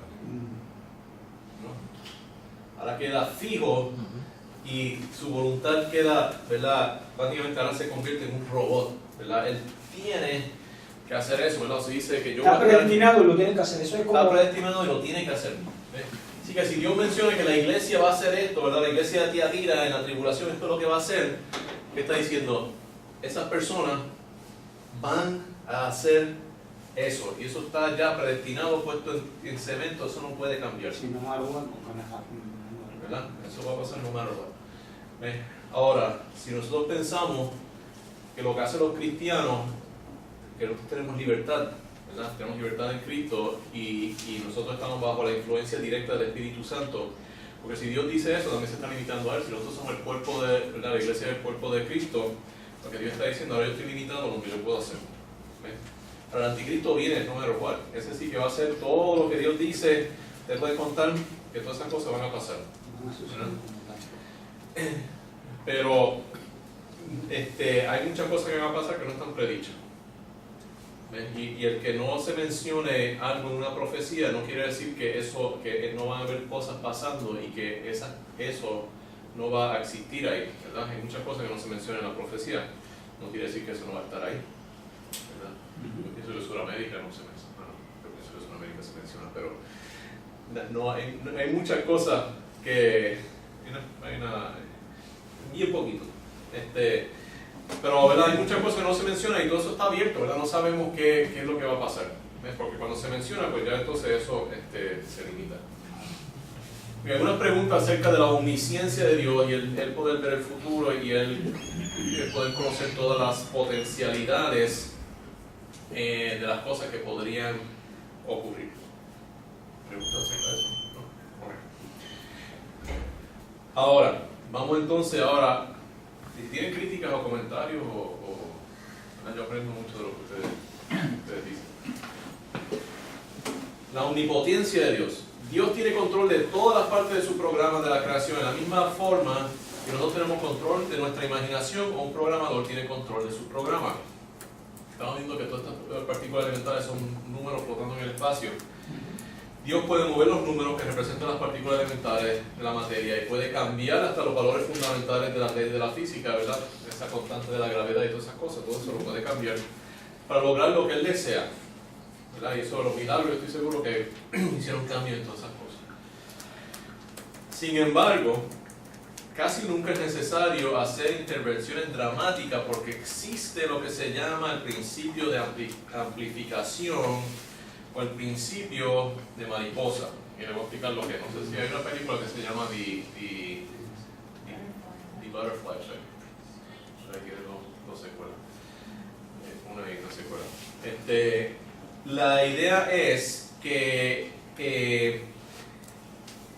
Ahora queda fijo y su voluntad queda, ¿verdad? Prácticamente ahora se convierte en un robot, ¿verdad? Él tiene que hacer eso, ¿verdad? Se dice que yo Está predestinado y lo tiene que hacer. Eso es como... Está predestinado y lo tiene que hacer. ¿Ves? Así que si Dios menciona que la iglesia va a hacer esto, ¿verdad? La iglesia de Tiatira en la tribulación, esto es lo que va a hacer. ¿Qué está diciendo? Esas personas van a hacer eso. Y eso está ya predestinado, puesto en cemento, eso no puede cambiar. Si no arrugan, ¿Verdad? Eso va a pasar no matter what. ¿Ves? Ahora, si nosotros pensamos que lo que hacen los cristianos, que nosotros tenemos libertad, ¿verdad? Tenemos libertad en Cristo y nosotros estamos bajo la influencia directa del Espíritu Santo, porque si Dios dice eso, también se está limitando a Él. Si nosotros somos el cuerpo de, ¿verdad? La iglesia es el cuerpo de Cristo, lo que Dios está diciendo, ahora yo estoy limitado a lo que yo puedo hacer. ¿Ves? Pero el anticristo viene, no matter what. Ese sí que va a hacer todo lo que Dios dice. Usted puede contar que todas esas cosas van a pasar. Pero hay muchas cosas que van a pasar que no están predichas. Y el que no se mencione algo en una profecía no quiere decir que no van a haber cosas pasando y que eso no va a existir ahí, ¿verdad? Hay muchas cosas que no se mencionan en la profecía, no quiere decir que eso no va a estar ahí, ¿verdad? Yo pienso que Sudamérica no se menciona, yo pienso que Sudamérica se menciona, pero no hay muchas cosas que hay bien poquito. Pero ¿verdad? Hay muchas cosas que no se mencionan y todo eso está abierto, ¿verdad? No sabemos qué es lo que va a pasar, ¿ves? Porque cuando se menciona, pues ya entonces eso se limita. Y algunas preguntas acerca de la omnisciencia de Dios y el poder ver el futuro y el poder conocer todas las potencialidades de las cosas que podrían ocurrir. ¿Preguntas acerca de eso? ¿No? Okay. Ahora, vamos entonces si tienen críticas o comentarios yo aprendo mucho de lo que ustedes dicen. La omnipotencia de Dios. Dios tiene control de todas las partes de su programa de la creación, de la misma forma que nosotros tenemos control de nuestra imaginación o un programador tiene control de su programa. Estamos viendo que todas estas partículas elementales son números flotando en el espacio. Dios puede mover los números que representan las partículas elementales de la materia y puede cambiar hasta los valores fundamentales de las leyes de la física, ¿verdad? Esa constante de la gravedad y todas esas cosas, todo eso lo puede cambiar para lograr lo que Él desea, ¿verdad? Y eso los milagros, yo estoy seguro que hicieron cambios en todas esas cosas. Sin embargo, casi nunca es necesario hacer intervenciones dramáticas porque existe lo que se llama el principio de amplificación o el principio de mariposa. Y le voy a explicar lo que es. No sé si hay una película que se llama The Butterfly Effect. No se acuerda. Una ahí no se acuerda. La idea es que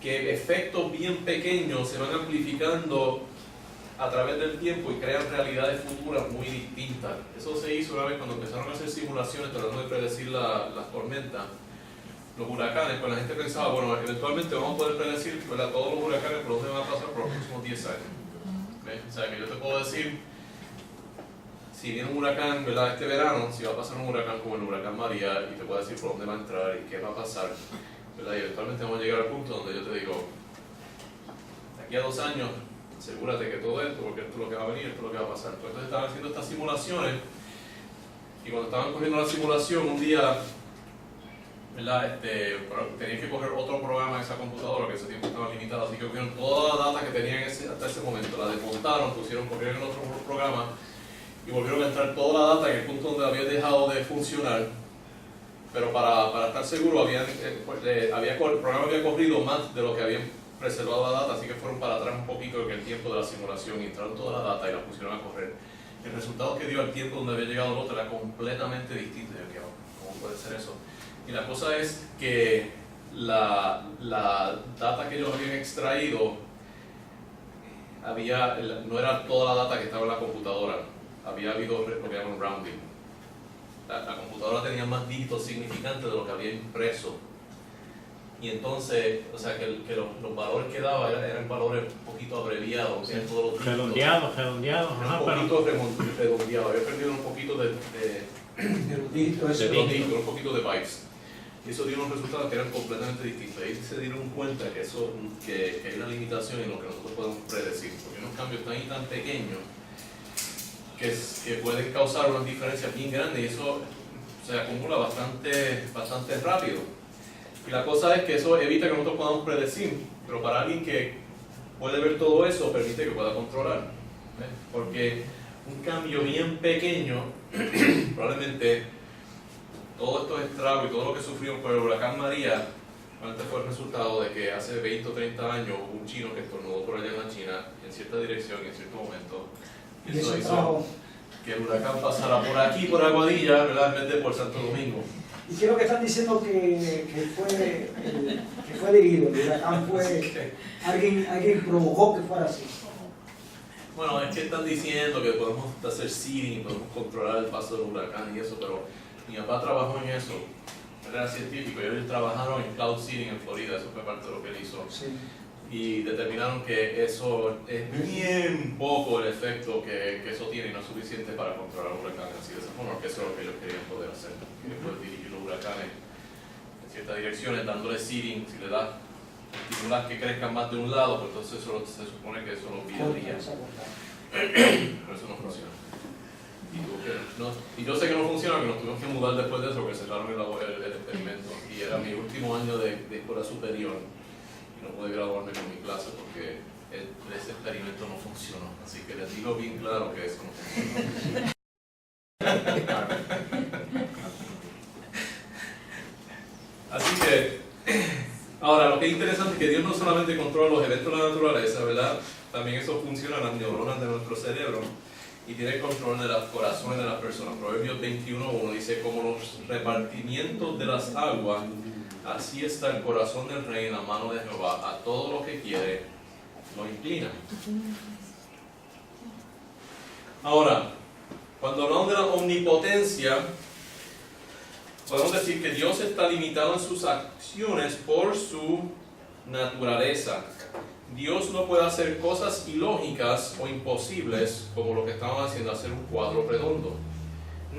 efectos bien pequeños se van amplificando a través del tiempo y crean realidades futuras muy distintas. Eso se hizo una vez cuando empezaron a hacer simulaciones tratando de predecir las tormentas, los huracanes, pues la gente pensaba, bueno, eventualmente vamos a poder predecir, ¿verdad?, todos los huracanes por dónde van a pasar por los próximos 10 años. ¿Ves? O sea, que yo te puedo decir, si viene un huracán, ¿verdad?, este verano, si va a pasar un huracán como el huracán María, y te puedo decir por dónde va a entrar y qué va a pasar, ¿verdad? Y eventualmente vamos a llegar al punto donde yo te digo, de aquí a 2 años, asegúrate que todo esto, porque esto es lo que va a venir, esto es lo que va a pasar. Entonces estaban haciendo estas simulaciones y cuando estaban corriendo la simulación un día ¿verdad? Tenían que coger otro programa en esa computadora que ese tiempo estaba limitado, así que cogieron toda la data que tenían hasta ese momento, la desmontaron, cogieron otro programa y volvieron a entrar toda la data en el punto donde había dejado de funcionar, pero para estar seguro el programa había corrido más de lo que habían preservado la data, así que fueron para atrás un poquito en el tiempo de la simulación y entraron toda la data y la pusieron a correr. El resultado que dio al tiempo donde había llegado el otro era completamente distinto. Y yo, ¿cómo puede ser eso? Y la cosa es que la data que ellos habían extraído no era toda la data que estaba en la computadora, había habido lo que llaman rounding. La computadora tenía más dígitos significantes de lo que había impreso. Y entonces, o sea, que los valores que daba eran valores un poquito abreviados, eran todos los dígitos. Redondeados, Era un poquito redondeado, había perdido un poquito de los dígitos, un poquito de bytes. Y eso dio unos resultados que eran completamente distintos. Ahí se dieron cuenta que hay una limitación en lo que nosotros podemos predecir, porque hay unos cambios tan y tan pequeños que pueden causar unas diferencias bien grandes y eso se acumula bastante rápido. Y la cosa es que eso evita que nosotros podamos predecir, pero para alguien que puede ver todo eso, permite que pueda controlar. ¿Ves? Porque un cambio bien pequeño, probablemente todos estos estragos y todo lo que sufrimos por el huracán María, probablemente fue el resultado de que hace 20 o 30 años hubo un chino que estornudó por allá en la China, en cierta dirección, en cierto momento. Y eso hizo que el huracán pasara por aquí, por Aguadilla, ¿verdad? En vez de por Santo Domingo. Y creo que están diciendo que fue dirigido, el huracán fue, alguien provocó que fuera así. Bueno, es que están diciendo que podemos hacer seeding, podemos controlar el paso del huracán y eso, pero mi papá trabajó en eso, él era científico y ellos trabajaron en cloud seeding en Florida, eso fue parte de lo que él hizo. Sí. Y determinaron que eso es bien poco el efecto que eso tiene y no es suficiente para controlar huracanes. Así de esa forma, que eso es lo que ellos querían poder hacer, poder dirigir los huracanes en ciertas direcciones, dándole seeding, si le das estimulas que crezcan más de un lado, pues entonces eso, se supone que eso los guiaría. Pero eso no funciona. Y yo sé que no funciona, que nos tuvimos que mudar después de eso, porque cerraron el experimento. Y era mi último año de escuela superior. Y no pude graduarme con mi clase porque ese experimento no funcionó. Así que les digo bien claro que eso no funcionó. Así que, ahora lo que es interesante es que Dios no solamente controla los eventos de la naturaleza, ¿verdad? También eso funciona en las neuronas de nuestro cerebro y tiene control de los corazones de las personas. Proverbios 21:1 dice: como los repartimientos de las aguas, así está el corazón del rey en la mano de Jehová, a todo lo que quiere lo inclina. Ahora, cuando hablamos de la omnipotencia, podemos decir que Dios está limitado en sus acciones por su naturaleza. Dios no puede hacer cosas ilógicas o imposibles como lo que estamos haciendo, hacer un cuadro redondo,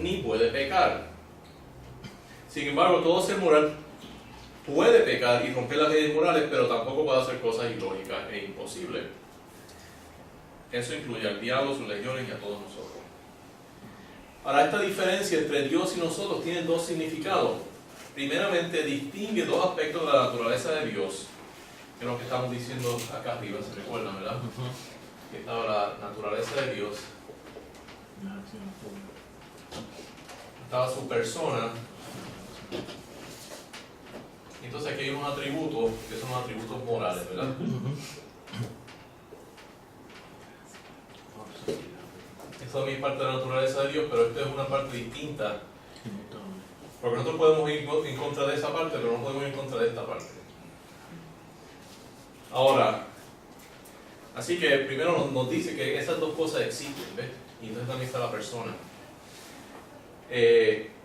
ni puede pecar. Sin embargo, todo ser moral puede pecar y romper las leyes morales, pero tampoco puede hacer cosas ilógicas e imposibles. Eso incluye al diablo, sus legiones y a todos nosotros. Ahora, esta diferencia entre Dios y nosotros tiene dos significados. Primeramente, distingue dos aspectos de la naturaleza de Dios, que es lo que estamos diciendo acá arriba, se recuerdan, ¿verdad? Que estaba la naturaleza de Dios, estaba su persona, y entonces aquí hay unos atributos, que son los atributos morales, ¿verdad? Eso también es parte de la naturaleza de Dios, pero esto es una parte distinta. Porque nosotros podemos ir en contra de esa parte, pero no podemos ir en contra de esta parte. Ahora, así que primero nos dice que esas dos cosas existen, ¿ves? Y entonces también está la persona.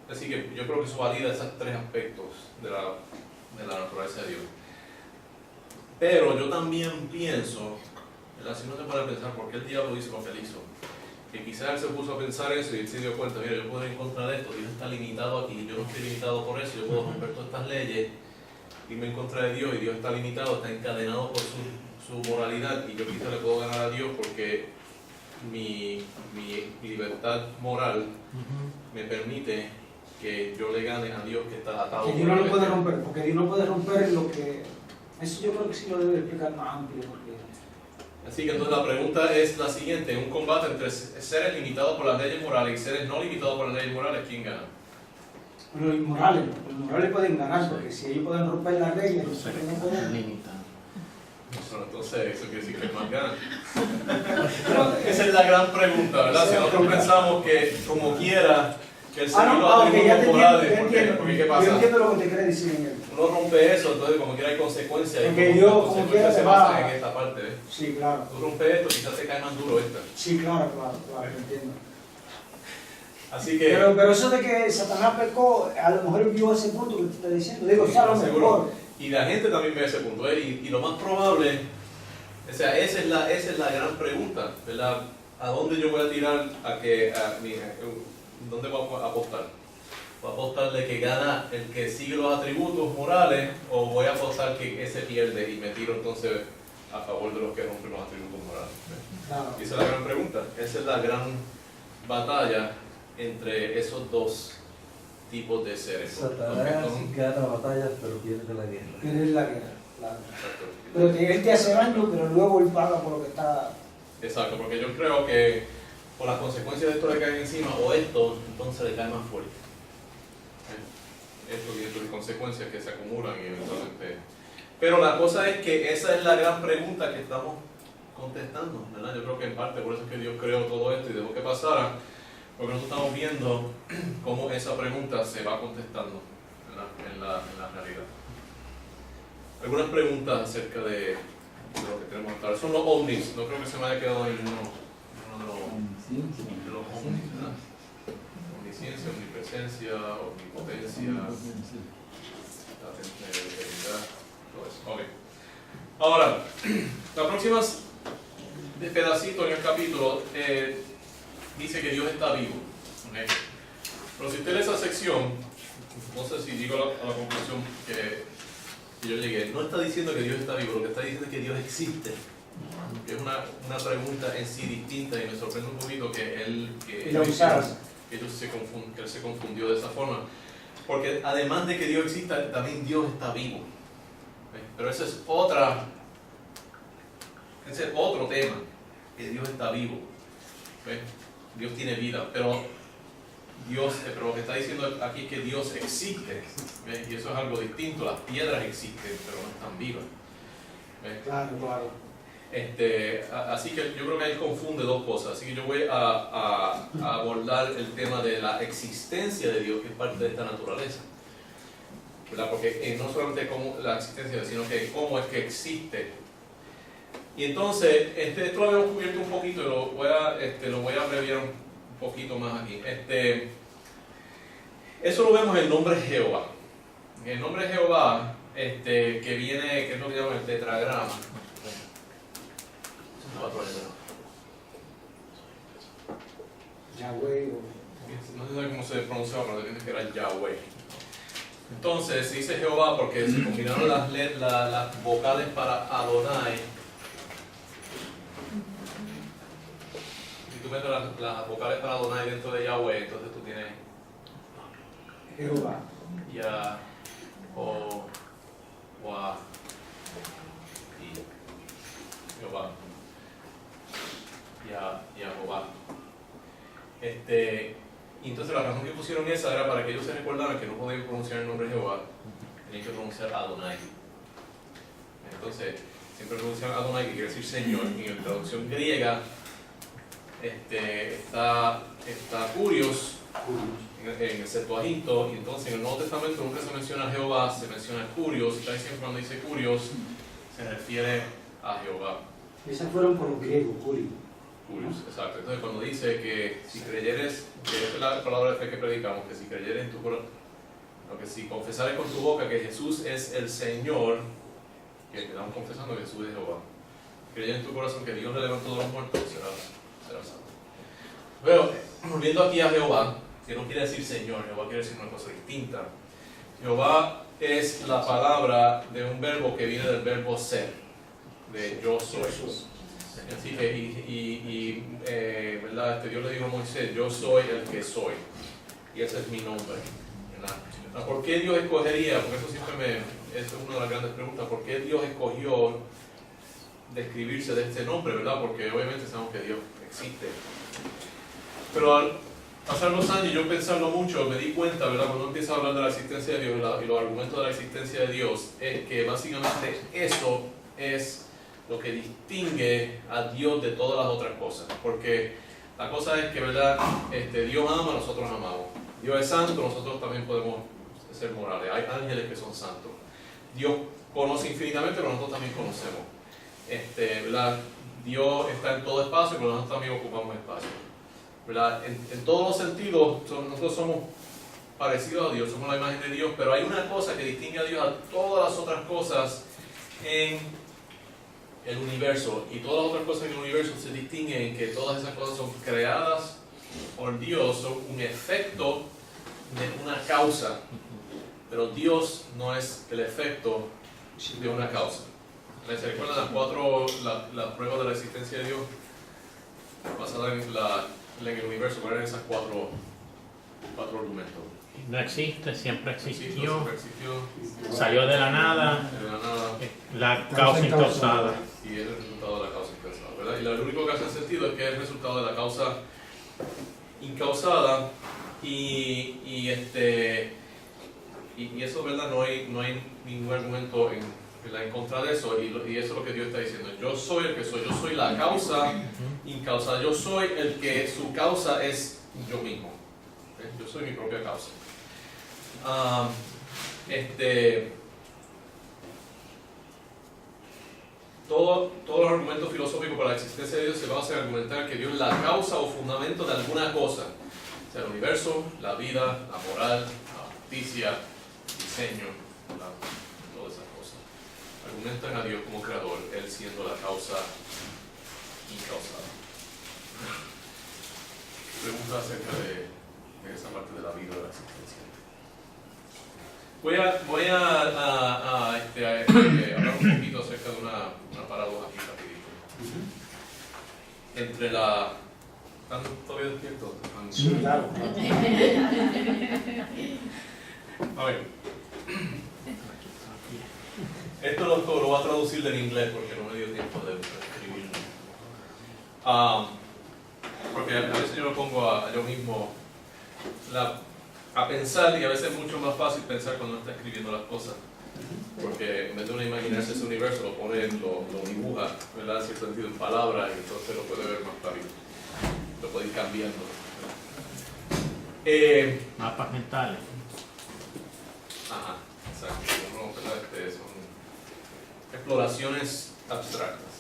Así que yo creo que eso valida esos tres aspectos de la naturaleza de Dios. Pero yo también pienso, ¿verdad? Si no te puedes pensar por qué el diablo hizo lo que él hizo, que quizás él se puso a pensar eso y él se dio cuenta: mira, yo puedo ir en contra de esto, Dios está limitado aquí, yo no estoy limitado por eso, yo puedo romper todas estas leyes, irme en contra de Dios, y Dios está limitado, está encadenado por su moralidad, y yo quizás le puedo ganar a Dios porque mi libertad moral me permite que yo le gane a Dios que está atado. Que Dios no lo puede romper, porque Dios no puede romper lo que... Eso yo creo que sí lo debe explicar más amplio, porque... Así que entonces la pregunta es la siguiente: un combate entre seres limitados por las leyes morales y seres no limitados por las leyes morales, ¿quién gana? Los inmorales pueden ganar, porque si ellos pueden romper las reglas, Los seres no pueden... limitados. Bueno, entonces eso quiere decir que el más gana. Esa es la gran pregunta, ¿verdad? Si nosotros pensamos que como quiera que el Señor los ok, ya te atributos morales, entiendo, porque ¿qué Yo pasa? entiendo lo que te quiere decir en él. Uno rompe eso, entonces como quiera hay consecuencias. Porque y Dios, las como consecuencias quiera, se te va- basan en esta parte. Sí, claro. Tú rompes esto, quizás te cae más duro esta. Sí, claro, entiendo. Así que, Pero eso de que Satanás pecó, a lo mejor vio ese punto que te está diciendo. Digo, sí, sea lo seguro. mejor. Y la gente también ve ese punto. Y lo más probable, o sea, esa es la gran pregunta, ¿verdad? ¿A dónde yo voy a tirar? ¿Dónde voy a apostar? ¿Voy a apostar de que gana el que sigue los atributos morales o voy a apostar que ese pierde y me tiro entonces a favor de los que rompen los atributos morales? Claro. Y esa es la gran pregunta. Esa es la gran batalla entre esos dos tipos de seres. Satanás Son- gana batallas, pero pierde la guerra. Pero es la guerra, claro. Exacto. Pero que él te hace daño, pero luego él paga por lo que está... Exacto, porque yo creo que por las consecuencias de esto le caen encima, o esto, entonces le cae más fuerte. Esto y esto de consecuencias que se acumulan y eventualmente... Pero la cosa es que esa es la gran pregunta que estamos contestando, ¿verdad? Yo creo que en parte por eso es que Dios creó todo esto y dejó que pasara, porque nosotros estamos viendo cómo esa pregunta se va contestando en la realidad. Algunas preguntas acerca de lo que tenemos que hablar. Son los ovnis, no creo que se me haya quedado en uno de los ovnis, ¿verdad? Omnisciencia, omnipresencia, omnipotencia, la eternidad, todo eso. Okay. Ahora, las próximas pedacitos en el capítulo dice que Dios está vivo. ¿Okay? Pero si usted lee esa sección, no sé si digo a la conclusión que yo llegué, no está diciendo que Dios está vivo, lo que está diciendo es que Dios existe. Es una pregunta en sí distinta y me sorprende un poquito que él se confundió de esa forma. Porque además de que Dios exista, también Dios está vivo. ¿Ves? Pero ese es otro tema, que Dios está vivo. ¿Ves? Dios tiene vida, pero lo que está diciendo aquí es que Dios existe. ¿Ves? Y eso es algo distinto. Las piedras existen, pero no están vivas. ¿Ves? Claro. Así que yo creo que ahí confunde dos cosas. Así que yo voy a abordar el tema de la existencia de Dios, que es parte de esta naturaleza, ¿verdad? Porque no solamente cómo la existencia, sino que cómo es que existe. Y entonces, esto lo habíamos cubierto un poquito y lo voy a abreviar un poquito más aquí. Eso lo vemos en el nombre Jehová. El nombre Jehová, que viene, que es lo que llaman el tetragrama. Yahweh No sé cómo se pronunciaba, pero entiendo que era Yahweh. Entonces, se dice Jehová porque se combinaron las vocales para Adonai. Si tú metes las vocales para Adonai dentro de Yahweh, entonces tú tienes Jehová. Ya, O, Wa, y Jehová. Jehová. Y entonces la razón que pusieron esa era para que ellos se recordaran que no podían pronunciar el nombre de Jehová, tenían que pronunciar Adonai. Entonces, siempre pronuncian Adonai, que quiere decir Señor. En la traducción griega está Kurios en el Septuaginto, y entonces en el Nuevo Testamento nunca se menciona Jehová, se menciona Kurios, y siempre cuando dice Kurios se refiere a Jehová. Esas fueron por los griegos, Curi. Kurios, exacto. Entonces cuando dice que si creyeres, que esta es la palabra de fe que predicamos, que si creyeres en tu corazón, que si confesares con tu boca que Jesús es el Señor, que te estamos confesando que Jesús es Jehová, creyendo en tu corazón que Dios le levantó de los muertos, será salvo. Pero, volviendo aquí a Jehová, que no quiere decir Señor, Jehová quiere decir una cosa distinta. Jehová es la palabra de un verbo que viene del verbo ser, de yo soy. Así que, ¿verdad? Dios le dijo a Moisés, yo soy el que soy, y ese es mi nombre. ¿verdad? ¿Por qué Dios escogería? Porque eso siempre es una de las grandes preguntas. ¿Por qué Dios escogió describirse de este nombre, verdad? Porque obviamente sabemos que Dios existe. Pero al pasar los años y yo pensarlo mucho, me di cuenta, ¿verdad? Cuando empieza a hablar de la existencia de Dios y los argumentos de la existencia de Dios, es que básicamente eso es lo que distingue a Dios de todas las otras cosas. Porque la cosa es que, ¿verdad? Dios ama, nosotros amamos. Dios es santo, nosotros también podemos ser morales. Hay ángeles que son santos. Dios conoce infinitamente, pero nosotros también conocemos. ¿Verdad? Dios está en todo espacio, pero nosotros también ocupamos espacio. ¿Verdad? En todos los sentidos, nosotros somos parecidos a Dios, somos la imagen de Dios, pero hay una cosa que distingue a Dios a todas las otras cosas en el universo, y todas las otras cosas en el universo se distinguen en que todas esas cosas son creadas por Dios, son un efecto de una causa, pero Dios no es el efecto de una causa. ¿Se recuerdan las pruebas de la existencia de Dios basadas en el universo? ¿Cuáles eran esas cuatro argumentos? No existe, siempre existió, Siempre existió, salió de la nada, de la nada, la causa incausada. y es el resultado de la causa incausada, ¿verdad? Y lo único que hace sentido es que es el resultado de la causa incausada, y eso, ¿verdad? No hay ningún argumento en contra de eso, y eso es lo que Dios está diciendo. Yo soy el que soy, yo soy la causa incausada, yo soy el que su causa es yo mismo. ¿Okay? Yo soy mi propia causa. Todos los argumentos filosóficos para la existencia de Dios se basan en argumentar que Dios es la causa o fundamento de alguna cosa, o sea, el universo, la vida, la moral, la justicia, el diseño, todas esas cosas. Argumentan a Dios como creador, Él siendo la causa incausada. Pregunta acerca de esa parte de la vida, de la existencia. Voy a hablar un poquito acerca de una paradoja aquí rapidito. Entre la... ¿Están todavía despiertos? Sí, claro. A ver. Esto lo voy a traducir del inglés porque no me dio tiempo de escribirlo. Porque a veces yo lo pongo a yo mismo a pensar, y a veces es mucho más fácil pensar cuando uno está escribiendo las cosas, porque en vez de uno imaginarse ese universo, lo dibuja, ¿verdad? En cierto sentido, en palabras, y entonces lo puede ver más clarito, lo puede ir cambiando. Mapas mentales. Ajá, exacto. Son exploraciones abstractas.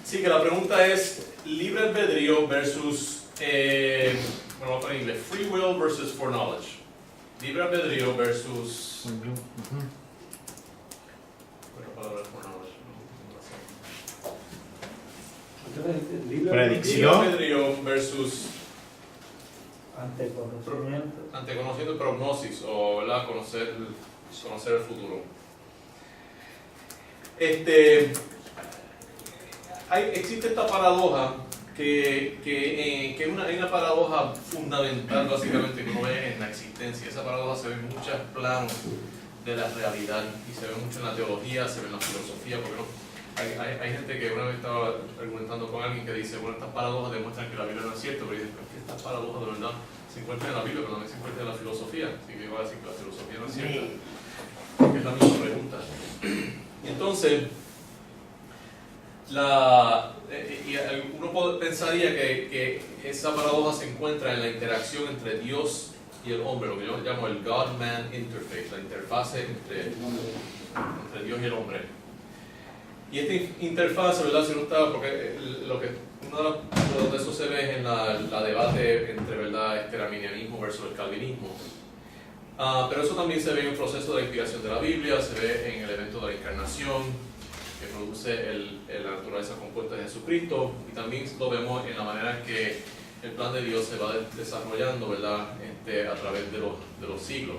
Sí, que la pregunta es libre albedrío versus bueno, vamos a poner en inglés, free will versus foreknowledge. Libre albedrío versus... ¿Cuál es la palabra foreknowledge? Predicción. Libre albedrío versus Anteconocimiento. anteconociendo prognosis, o ¿verdad? Conocer el futuro. Existe esta paradoja que es una paradoja fundamental, básicamente, que uno ve en la existencia. Esa paradoja se ve en muchos planos de la realidad, y se ve mucho en la teología, se ve en la filosofía, porque hay gente que una vez estaba argumentando con alguien que dice, bueno, estas paradojas demuestran que la Biblia no es cierta, pero dice, que estas paradojas de verdad se encuentran en la Biblia, pero también se encuentran en la filosofía, así que iba a decir que la filosofía no es cierta, porque es la misma pregunta. Entonces, uno pensaría que esa paradoja se encuentra en la interacción entre Dios y el hombre, lo que yo llamo el God-Man interface, la interfase entre Dios y el hombre. Y esta interfase, ¿verdad? Si no está, porque uno de eso se ve en la debate entre, ¿verdad?, el arminianismo versus el calvinismo. Pero eso también se ve en el proceso de inspiración de la Biblia, se ve en el evento de la encarnación, que produce la naturaleza compuesta de Jesucristo, y también lo vemos en la manera en que el plan de Dios se va desarrollando, ¿verdad?, a través de los siglos.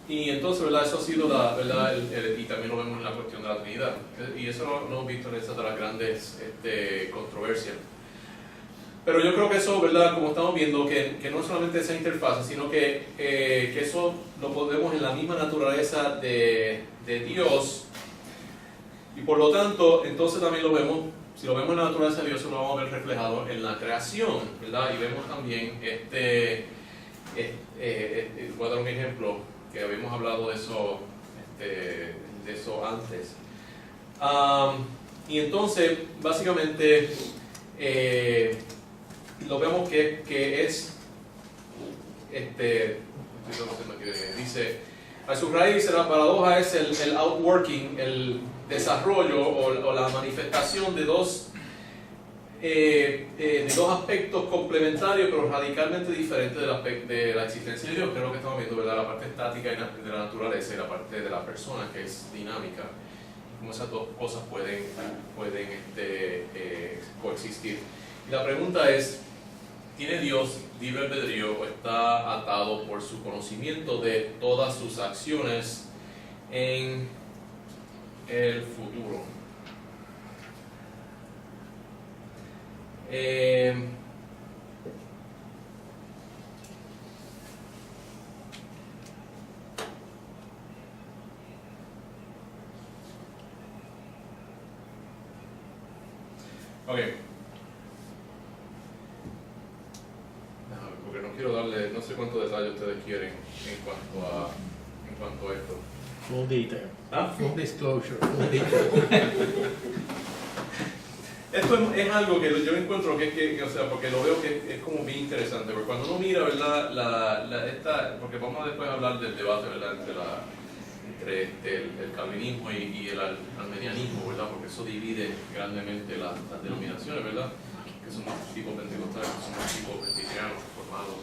Y entonces, ¿verdad?, eso ha sido ¿verdad? Y también lo vemos en la cuestión de la Trinidad, y eso lo hemos visto en estas de las grandes controversias. Pero yo creo que eso, ¿verdad? Como estamos viendo, que no solamente esa interfaz, sino que eso lo podemos en la misma naturaleza de Dios. Y por lo tanto, entonces también lo vemos, si lo vemos en la naturaleza de Dios, lo vamos a ver reflejado en la creación, ¿verdad? Y vemos también, voy a dar un ejemplo, que habíamos hablado de eso antes. Y entonces, básicamente, lo vemos que es, dice, a su raíz la paradoja es el outworking, el desarrollo o la manifestación de dos aspectos complementarios pero radicalmente diferentes de la existencia de Dios, que es lo que estamos viendo, ¿verdad? La parte estática de la naturaleza y la parte de la persona, que es dinámica, cómo esas dos cosas pueden coexistir. Y la pregunta es, ¿tiene Dios libre albedrío o está atado por su conocimiento de todas sus acciones en el futuro? Ok. Porque no quiero darle, no sé cuántos detalles ustedes quieren en cuanto a esto. Full detail. ¿Ah? Full disclosure. Full detail. Esto es algo que yo encuentro o sea, porque lo veo que es como bien interesante, porque cuando uno mira, ¿verdad? Porque vamos a después hablar del debate, ¿verdad? Entre el calvinismo y el armenianismo, ¿verdad? Porque eso divide grandemente las denominaciones, ¿verdad? Que son tipos pentecostales, que son tipos presbiterianos formados.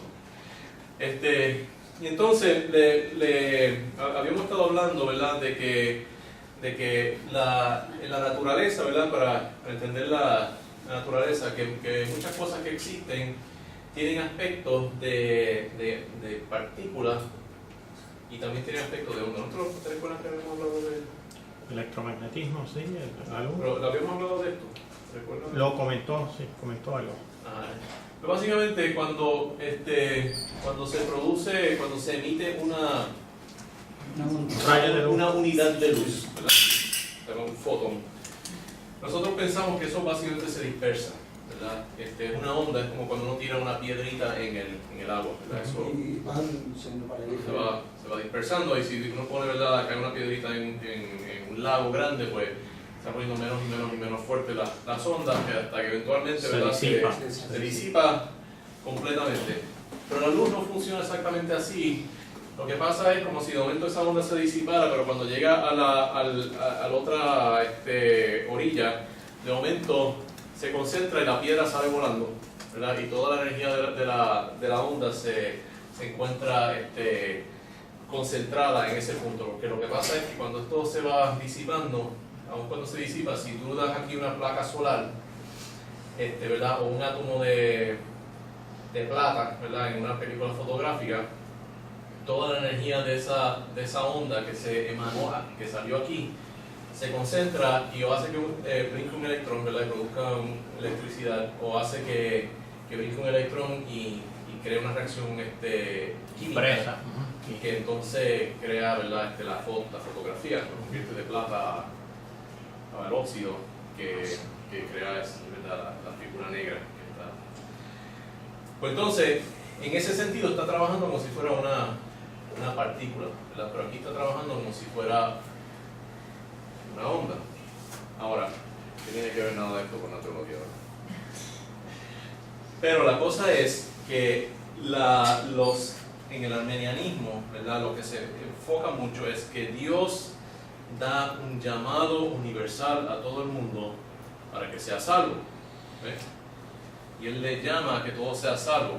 Y entonces habíamos estado hablando, ¿verdad? De que en la naturaleza, ¿verdad? Para entender la naturaleza, que muchas cosas que existen tienen aspectos de partículas y también tienen aspectos de onda. ¿Nosotros te recuerdas que habíamos hablado de Electromagnetismo, sí, algo. pero habíamos hablado de esto? ¿Recuerdas? Lo comentó, sí, comentó algo. Pero básicamente cuando se produce, cuando se emite una unidad de luz, ¿verdad? Se llama un fotón. Nosotros pensamos que eso básicamente se dispersa, ¿verdad? Una onda es como cuando uno tira una piedrita en el agua, ¿verdad? Eso Y van siendo para allá. se va dispersando, y si uno pone, ¿verdad?, cae una piedrita en un lago grande, pues se está poniendo menos y menos fuerte las ondas, hasta que eventualmente, ¿verdad?, se disipa completamente. Pero la luz no funciona exactamente así. Lo que pasa es como si de momento esa onda se disipara, pero cuando llega a la otra orilla, de momento se concentra y la piedra sale volando, ¿verdad? Y toda la energía de la onda se encuentra concentrada en ese punto. Porque lo que pasa es que cuando esto se va disipando, aun cuando se disipa, si tú das aquí una placa solar, ¿verdad?, o un átomo de plata, ¿verdad?, en una película fotográfica, toda la energía de esa onda que se emanó, que salió aquí, se concentra y o hace que brinque un electrón, ¿verdad?, y produzca electricidad, o hace que brinque un electrón y cree una reacción química, y que entonces crea, ¿verdad?, la fotografía, lo convierte de plata al óxido que crea, ¿verdad?, la figura negra. Pues entonces, en ese sentido está trabajando como si fuera una partícula, ¿verdad? Pero aquí está trabajando como si fuera una onda. Ahora, ¿qué tiene que ver nada de esto con la teología, ¿verdad? Pero la cosa es que en el armenianismo, ¿verdad?, lo que se enfoca mucho es que Dios da un llamado universal a todo el mundo para que sea salvo, ¿ves? Y Él le llama a que todo sea salvo.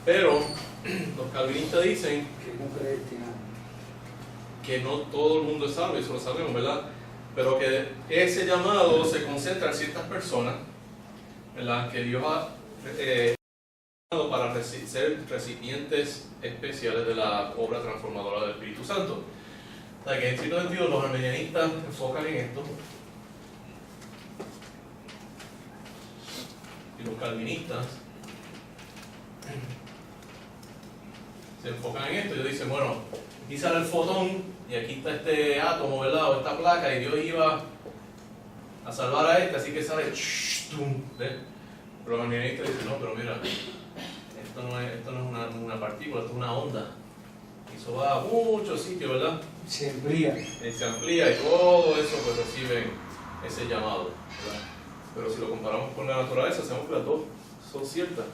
Pero los calvinistas dicen que no todo el mundo es salvo, y eso lo sabemos, ¿verdad? Pero que ese llamado se concentra en ciertas personas, ¿verdad?, que Dios ha llamado para ser recipientes especiales de la obra transformadora del Espíritu Santo. O sea que en cierto sentido los armenianistas enfocan en esto. los calvinistas se enfocan en esto. Ellos dicen, bueno, aquí sale el fotón y aquí está este átomo, ¿verdad? O esta placa, y Dios iba a salvar a este, así que sale, ¡tum! ¿Ves? Pero los arminianistas dicen, no, pero mira, esto no es una partícula, esto es una onda. Y eso va a muchos sitios, ¿verdad? Se amplía. Se amplía y todo eso pues recibe ese llamado, ¿verdad? Pero si lo comparamos con la naturaleza, sabemos que las dos son ciertas,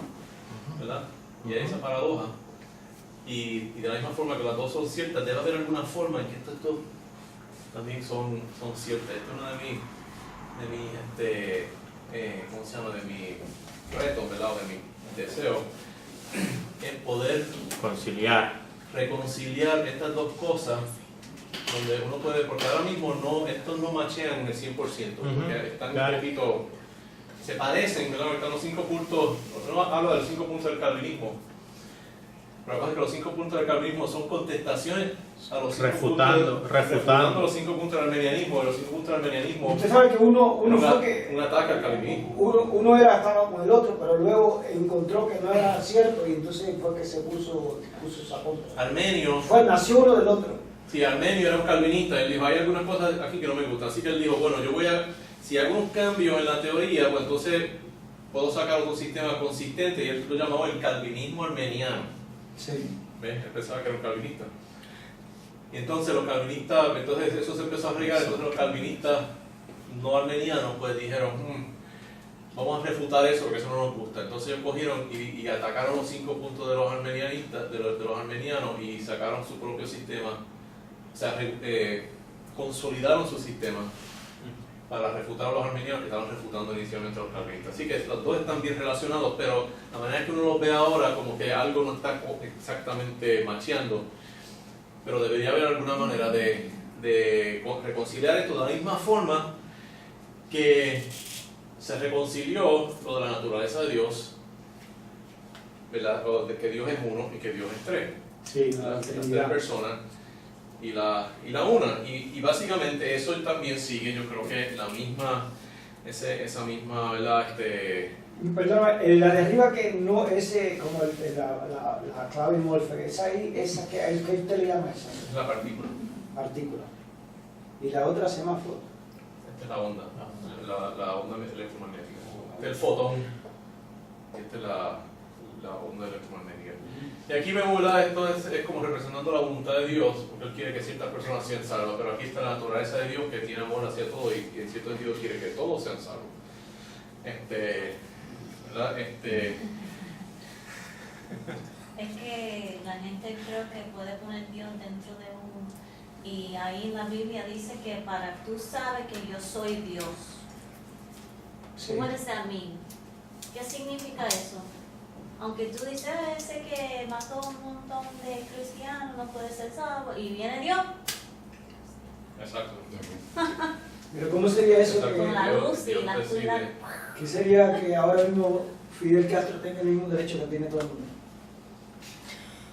¿verdad? Y hay esa paradoja. Y de la misma forma que las dos son ciertas, debe haber alguna forma en que estas dos también son ciertas. Esto es uno de mis ¿cómo se llama? De mis retos, ¿verdad? O de mi deseo, es poder reconciliar estas dos cosas, donde uno puede, porque ahora mismo estos no machean en el 100%, porque están Claro. un poquito, se parecen, ¿verdad? Están los 5 puntos, uno habla de los 5 puntos del calvinismo, pero la cosa es que los 5 puntos del calvinismo son contestaciones a los 5 refutando los 5 puntos del armenianismo, y los 5 puntos del armenianismo Usted sabe que uno fue que un ataque al calvinismo. uno estaba con el otro, pero luego encontró que no era cierto y entonces fue que se puso esa contra. Armenio, Nació uno del otro. si Armenio era un calvinista, él dijo, hay algunas cosas aquí que no me gustan, así que él dijo, bueno, si hago un cambio en la teoría, pues entonces puedo sacar otro sistema consistente, y él lo llamaba el calvinismo armeniano. Sí. ¿Ves? Él pensaba que era un calvinista. Y entonces los calvinistas, entonces eso se empezó a regar, entonces los calvinistas no armenianos pues dijeron, vamos a refutar eso porque eso no nos gusta. Entonces ellos cogieron y atacaron los 5 puntos de los armenianistas, de los armenianos, y sacaron su propio sistema, o sea, consolidaron su sistema para refutar a los armenianos que estaban refutando inicialmente a los calvinistas. Así que los dos están bien relacionados, pero la manera que uno los ve ahora, como que algo no está exactamente macheando, pero debería haber alguna manera de reconciliar esto de la misma forma que se reconcilió lo de la naturaleza de Dios, ¿verdad? O de que Dios es uno y que Dios es tres. Sí, Las tres personas y la una. Y básicamente eso también sigue, yo creo que la misma, esa misma, ¿verdad? Perdón, la de arriba que no, ese, como la clave Morphe, esa que usted le llama esa. Es la partícula. Partícula. Y la otra se llama foto. Esta es la onda, la onda electromagnética. Este es el fotón, esta es la onda electromagnética. Y aquí vemos, ¿verdad? Esto es como representando la voluntad de Dios, porque Él quiere que ciertas personas sean salvas, pero aquí está la naturaleza de Dios que tiene amor hacia todo y en cierto sentido quiere que todos sean salvos. ¿Verdad? Es que la gente creo que puede poner Dios dentro de uno, y ahí en la Biblia dice que para tú sabes que yo soy Dios. Sí. What does that mean? ¿Qué significa eso? Aunque tú dices, ese que mató un montón de cristianos no puede ser salvo, y viene Dios Exacto. Pero ¿cómo sería eso? Exacto. con la Dios- luz y Dios la decide. oscuridad. ¿Qué sería que ahora mismo Fidel Castro tenga el mismo derecho que tiene todo el mundo?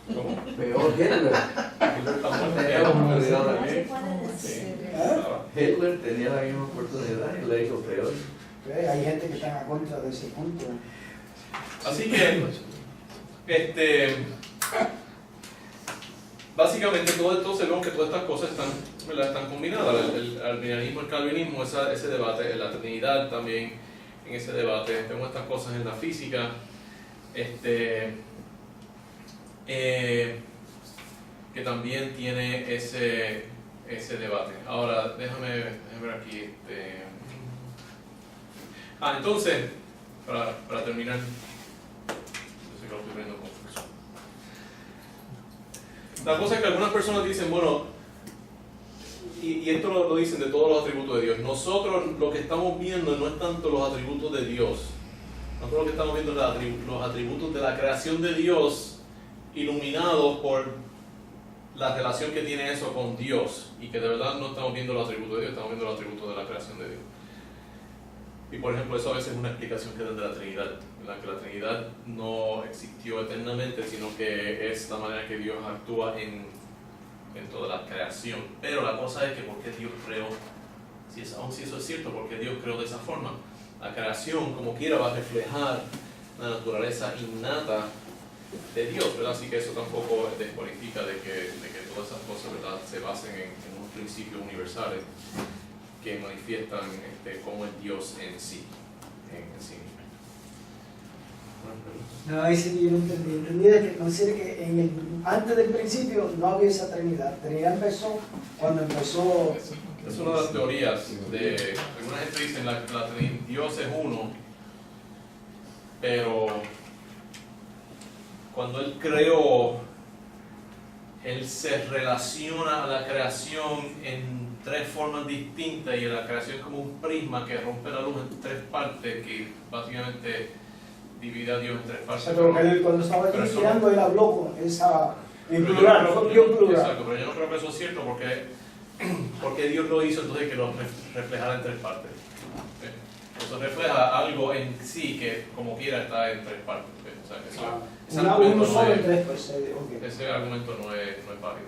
¿Cómo? Peor Hitler. Hitler está muerto, Tenía ya, la ¿no? oportunidad No se también. puede Sí. decir. Estaba. Hitler tenía la misma oportunidad y le hizo peor. Hay gente que está en contra de ese punto. Así que, básicamente entonces vemos que todas estas cosas están combinadas. El arminianismo, el calvinismo, ese debate, la Trinidad también en ese debate. Vemos estas cosas en la física. Que también tiene ese debate. Ahora, déjame ver aquí. Entonces, para terminar, yo sé que lo estoy viendo confuso. La cosa es que algunas personas dicen, bueno, y esto lo dicen de todos los atributos de Dios. Nosotros lo que estamos viendo no es tanto los atributos de Dios. Nosotros lo que estamos viendo es los atributos de la creación de Dios, iluminados por la relación que tiene eso con Dios, y que de verdad no estamos viendo los atributos de Dios, estamos viendo los atributos de la creación de Dios. Y por ejemplo, eso a veces es una explicación que dan de la Trinidad, ¿verdad? Que la Trinidad no existió eternamente, sino que es la manera que Dios actúa en toda la creación. Pero la cosa es que ¿por qué Dios creó? Aun si eso es cierto, ¿por qué Dios creó de esa forma? la creación como quiera va a reflejar la naturaleza innata de Dios, ¿verdad? Así que eso tampoco descualifica de que todas esas cosas, ¿verdad?, se basen en unos principios universales que manifiestan cómo es Dios en sí. No, dice que yo no entendí. Entendí de que considera que antes del principio no había esa Trinidad. Trinidad empezó cuando empezó. Es una de las teorías. Alguna gente dice que Dios es uno, pero cuando Él creó, Él se relaciona a la creación en tres formas distintas y la creación es como un prisma que rompe la luz en tres partes, que básicamente divide a Dios en tres partes. Pero él, cuando estaba pero eso creando, él habló con esa. En pero plural, yo fue creo- bien plural. Exacto, pero yo no creo que eso es cierto porque Dios lo hizo entonces que lo reflejara en tres partes. Eso refleja algo en sí que como quiera está en tres partes. O sea, que ese argumento Uno solo no en es- tres, pues. Okay. ese argumento no es válido,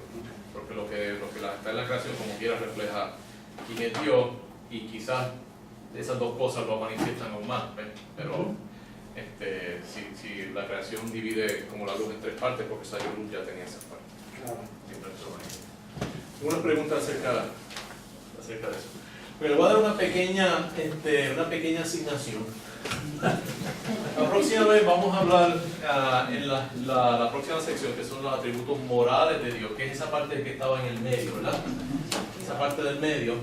porque lo que está en la creación como quiera refleja quién es Dios, y quizás esas dos cosas lo manifiestan aún más, ¿ves? Pero si la creación divide como la luz en tres partes, porque esa luz ya tenía esas partes. Claro. Una pregunta acerca de eso. Pero voy a dar una pequeña asignación. La próxima vez vamos a hablar en la próxima sección, que son los atributos morales de Dios, que es esa parte que estaba en el medio, ¿verdad? Esa parte del medio,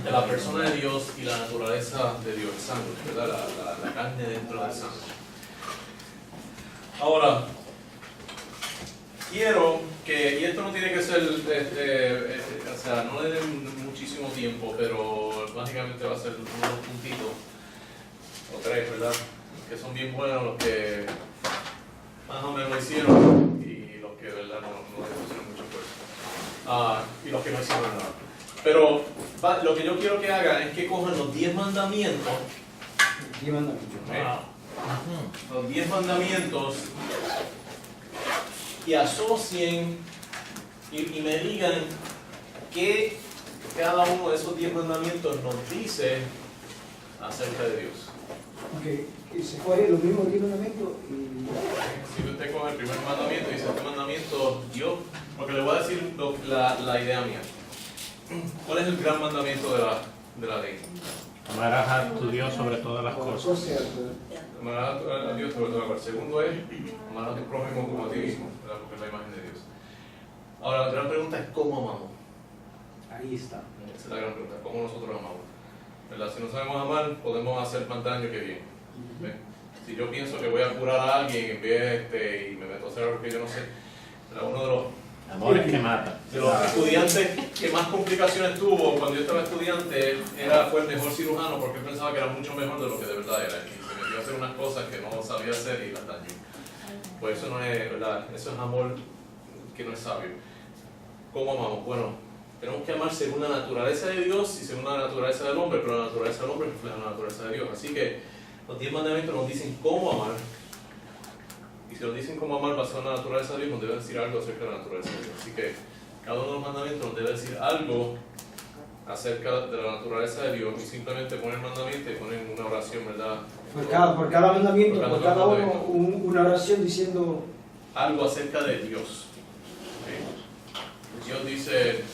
de la persona de Dios y la naturaleza de Dios, el sándwich, ¿verdad? La carne dentro del sándwich. Ahora, quiero que, y esto no tiene que ser, o sea, no le den muchísimo tiempo, pero básicamente va a ser unos puntitos, o tres, ¿verdad? Que son bien buenos, los que más o menos lo hicieron, y los que, ¿verdad?, no le pusieron mucho esfuerzo. Y los que no hicieron nada. Pero lo que yo quiero que hagan es que cojan los 10 mandamientos, los 10 mandamientos, y asocien y me digan qué cada uno de esos 10 mandamientos nos dice acerca de Dios. Okay. Y se coge los mismos 10 mandamientos y. Si usted coge el primer mandamiento y dice, este mandamiento Dios, porque le voy a decir la idea mía. ¿Cuál es el gran mandamiento de la ley? Amarás a tu Dios sobre todas las cosas. Amarás a Dios sobre todas las cosas. Segundo es, amarás a tu prójimo como a ti mismo, ¿verdad? Porque es la imagen de Dios. Ahora, la gran pregunta es, ¿cómo amamos? Ahí está. Esa es la gran pregunta, ¿cómo nosotros amamos? ¿Verdad? Si no sabemos amar, podemos hacer más daño que bien. ¿Ve? Si yo pienso que voy a curar a alguien en vez y me meto a hacer algo que yo no sé, ¿verdad? Uno Amores que matan. de los estudiantes que más complicaciones tuvo cuando yo estaba estudiante fue el mejor cirujano, porque él pensaba que era mucho mejor de lo que de verdad era, y se metió a hacer unas cosas que no sabía hacer y las dañó. Pues eso no es verdad, eso es amor que no es sabio. ¿Cómo amamos? Bueno, tenemos que amar según la naturaleza de Dios y según la naturaleza del hombre, pero la naturaleza del hombre refleja la naturaleza de Dios. Así que los 10 mandamientos nos dicen cómo amar, y si nos dicen cómo amar basado en la naturaleza de Dios, nos debe decir algo acerca de la naturaleza de Dios. Así que cada uno de los mandamientos nos debe decir algo acerca de la naturaleza de Dios, y simplemente poner mandamiento y poner una oración, ¿verdad? Por cada mandamiento, por cada uno, mandamiento. una oración diciendo. Algo acerca de Dios. ¿Okay? Dios dice,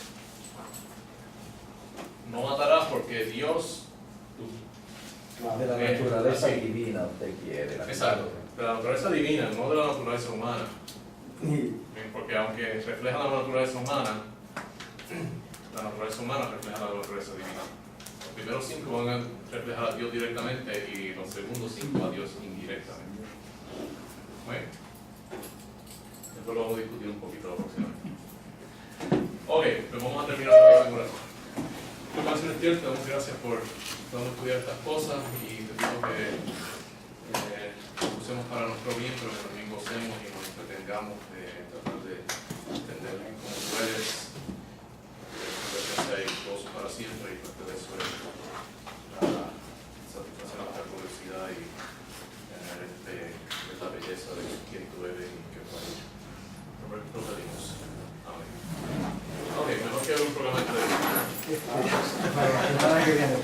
no matarás porque Dios... De la naturaleza divina usted quiere. Exacto, de la naturaleza divina, no de la naturaleza humana. Porque aunque refleja la naturaleza humana refleja la naturaleza divina. Los primeros 5 van a reflejar a Dios directamente y los segundos 5 a Dios indirectamente. Bueno, esto lo vamos a discutir un poquito la próxima vez. Ok, pues vamos a terminar con la oración. Padre Celestial, te damos gracias por estudiar estas cosas, y te pido que lo usemos para nuestro bien, pero que también gocemos y nos entretengamos de tratar de entender bien cómo tú eres, que tu presencia y gozo para siempre, y parte de eso es la satisfacción de nuestra curiosidad y tener la belleza de quién tú eres y qué tú has hecho. Lo pedimos. Amén. Ok, mejor que haga un programa de televisión. Para la semana que viene,